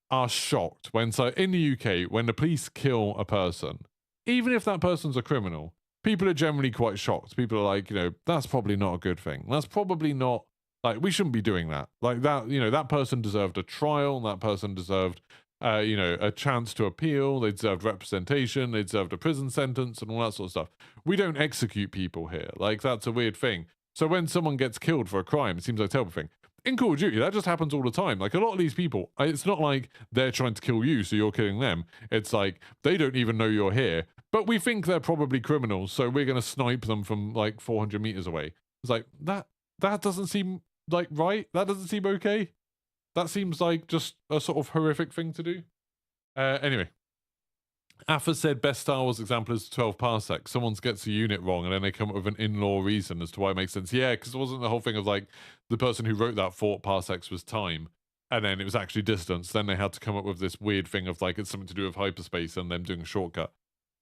are shocked when, so in the UK, when the police kill a person, even if that person's a criminal, people are generally quite shocked. People are like, you know, that's probably not a good thing. That's probably not... Like, we shouldn't be doing that. Like, that, you know, that person deserved a trial, that person deserved... you know, a chance to appeal, they deserved representation, they deserved a prison sentence and all that sort of stuff. We don't execute people here. Like, that's a weird thing. So when someone gets killed for a crime, it seems like a terrible thing. In Call of Duty, that just happens all the time. Like, a lot of these people, it's not like they're trying to kill you, so you're killing them. It's like, they don't even know you're here, but we think they're probably criminals, so we're going to snipe them from, like, 400 meters away. It's like, that doesn't seem, like, right? That doesn't seem okay. That seems like just a sort of horrific thing to do. Anyway, Affa said best Star Wars example is 12 parsecs. Someone gets a unit wrong and then they come up with an in-law reason as to why it makes sense. Yeah, because it wasn't the whole thing of like the person who wrote that thought parsecs was time and then it was actually distance. Then they had to come up with this weird thing of like it's something to do with hyperspace and them doing a shortcut,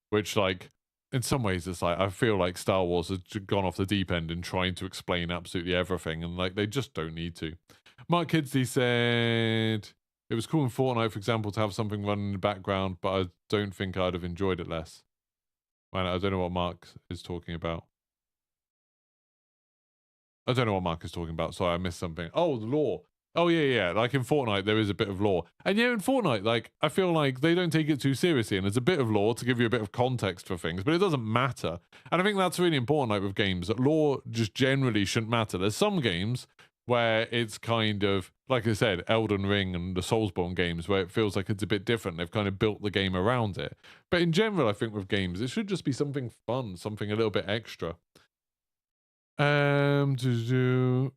which like in some ways it's like I feel like Star Wars has gone off the deep end in trying to explain absolutely everything and like they just don't need to. Mark Kidsley said it was cool in Fortnite, for example, to have something running in the background, but I don't think I'd have enjoyed it less. Man, I don't know what Mark is talking about. Sorry, I missed something. Oh, the lore. Oh, yeah. Like in Fortnite, there is a bit of lore. And yeah, in Fortnite, like, I feel like they don't take it too seriously. And there's a bit of lore to give you a bit of context for things, but it doesn't matter. And I think that's really important, like, with games, that lore just generally shouldn't matter. There's some games where it's kind of, like I said, Elden Ring and the Soulsborne games, where it feels like it's a bit different. They've kind of built the game around it. But in general, I think with games, it should just be something fun, something a little bit extra. Fogger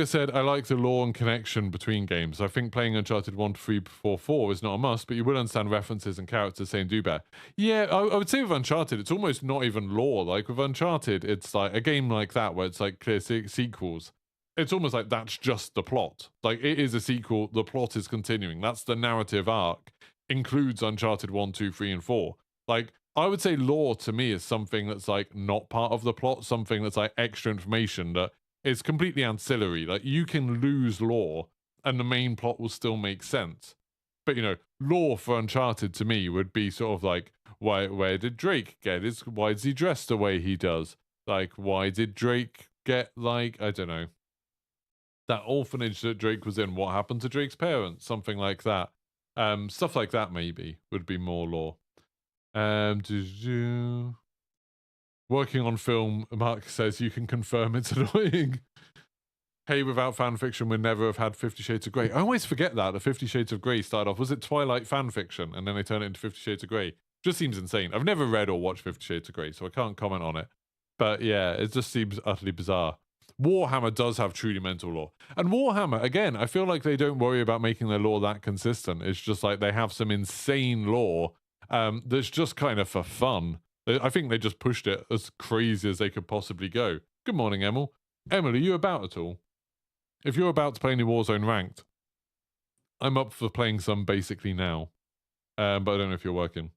said, I like the lore and connection between games. I think playing Uncharted 1 to 3 before 4 is not a must, but you will understand references and characters saying do better. Yeah, I would say with Uncharted, it's almost not even lore. Like with Uncharted, it's like a game like that where it's like clear sequels. It's almost like that's just the plot. Like it is a sequel, the plot is continuing. That's the narrative arc. Includes Uncharted 1, 2, 3, and 4. Like, I would say lore to me is something that's like not part of the plot, something that's like extra information that is completely ancillary. Like you can lose lore and the main plot will still make sense. But you know, lore for Uncharted to me would be sort of like, where did Drake get his, why is he dressed the way he does? Like, why did Drake get like, I don't know, that orphanage that Drake was in, what happened to Drake's parents? Something like that. Stuff like that maybe would be more lore. Working on film, Mark says you can confirm it's annoying. hey, without fanfiction, we'd never have had 50 Shades of Grey. I always forget that the 50 Shades of Grey started off, was it Twilight fanfiction? And then they turned it into 50 Shades of Grey. Just seems insane. I've never read or watched 50 Shades of Grey, so I can't comment on it. But yeah, it just seems utterly bizarre. Warhammer does have truly mental lore. And Warhammer, again, I feel like they don't worry about making their lore that consistent. It's just like they have some insane lore that's just kind of for fun. I think they just pushed it as crazy as they could possibly go. Good morning, Emil. Emil, are you about at all? If you're about to play any Warzone Ranked, I'm up for playing some basically now. But I don't know if you're working.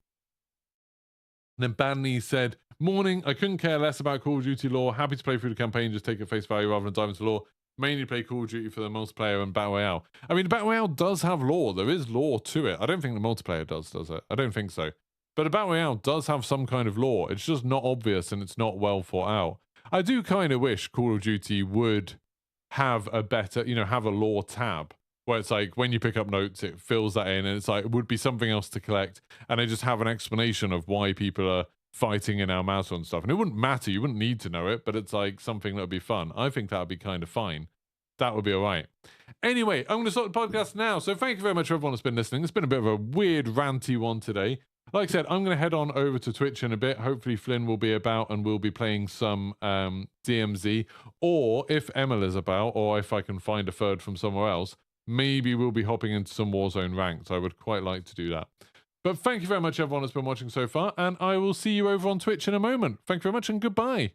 And then Banny said, morning, I couldn't care less about Call of Duty lore. Happy to play through the campaign, just take it at face value rather than dive into lore. Mainly play Call of Duty for the multiplayer and Battle Royale. I mean, Battle Royale does have lore. There is lore to it. I don't think the multiplayer does it? I don't think so. But the Battle Royale does have some kind of lore. It's just not obvious and it's not well thought out. I do kind of wish Call of Duty would have a better, have a lore tab where it's like when you pick up notes, it fills that in and it's like, it would be something else to collect. And they just have an explanation of why people are fighting in Al Mazrah and stuff. And it wouldn't matter. You wouldn't need to know it, but it's like something that would be fun. I think that would be kind of fine. That would be all right. Anyway, I'm going to start the podcast now. So thank you very much, everyone that's been listening. It's been a bit of a weird, ranty one today. Like I said, I'm going to head on over to Twitch in a bit. Hopefully Flynn will be about and we'll be playing some DMZ. Or if Emil is about, or if I can find a third from somewhere else, maybe we'll be hopping into some Warzone Ranked. I would quite like to do that. But thank you very much, everyone that's been watching so far. And I will see you over on Twitch in a moment. Thank you very much and goodbye.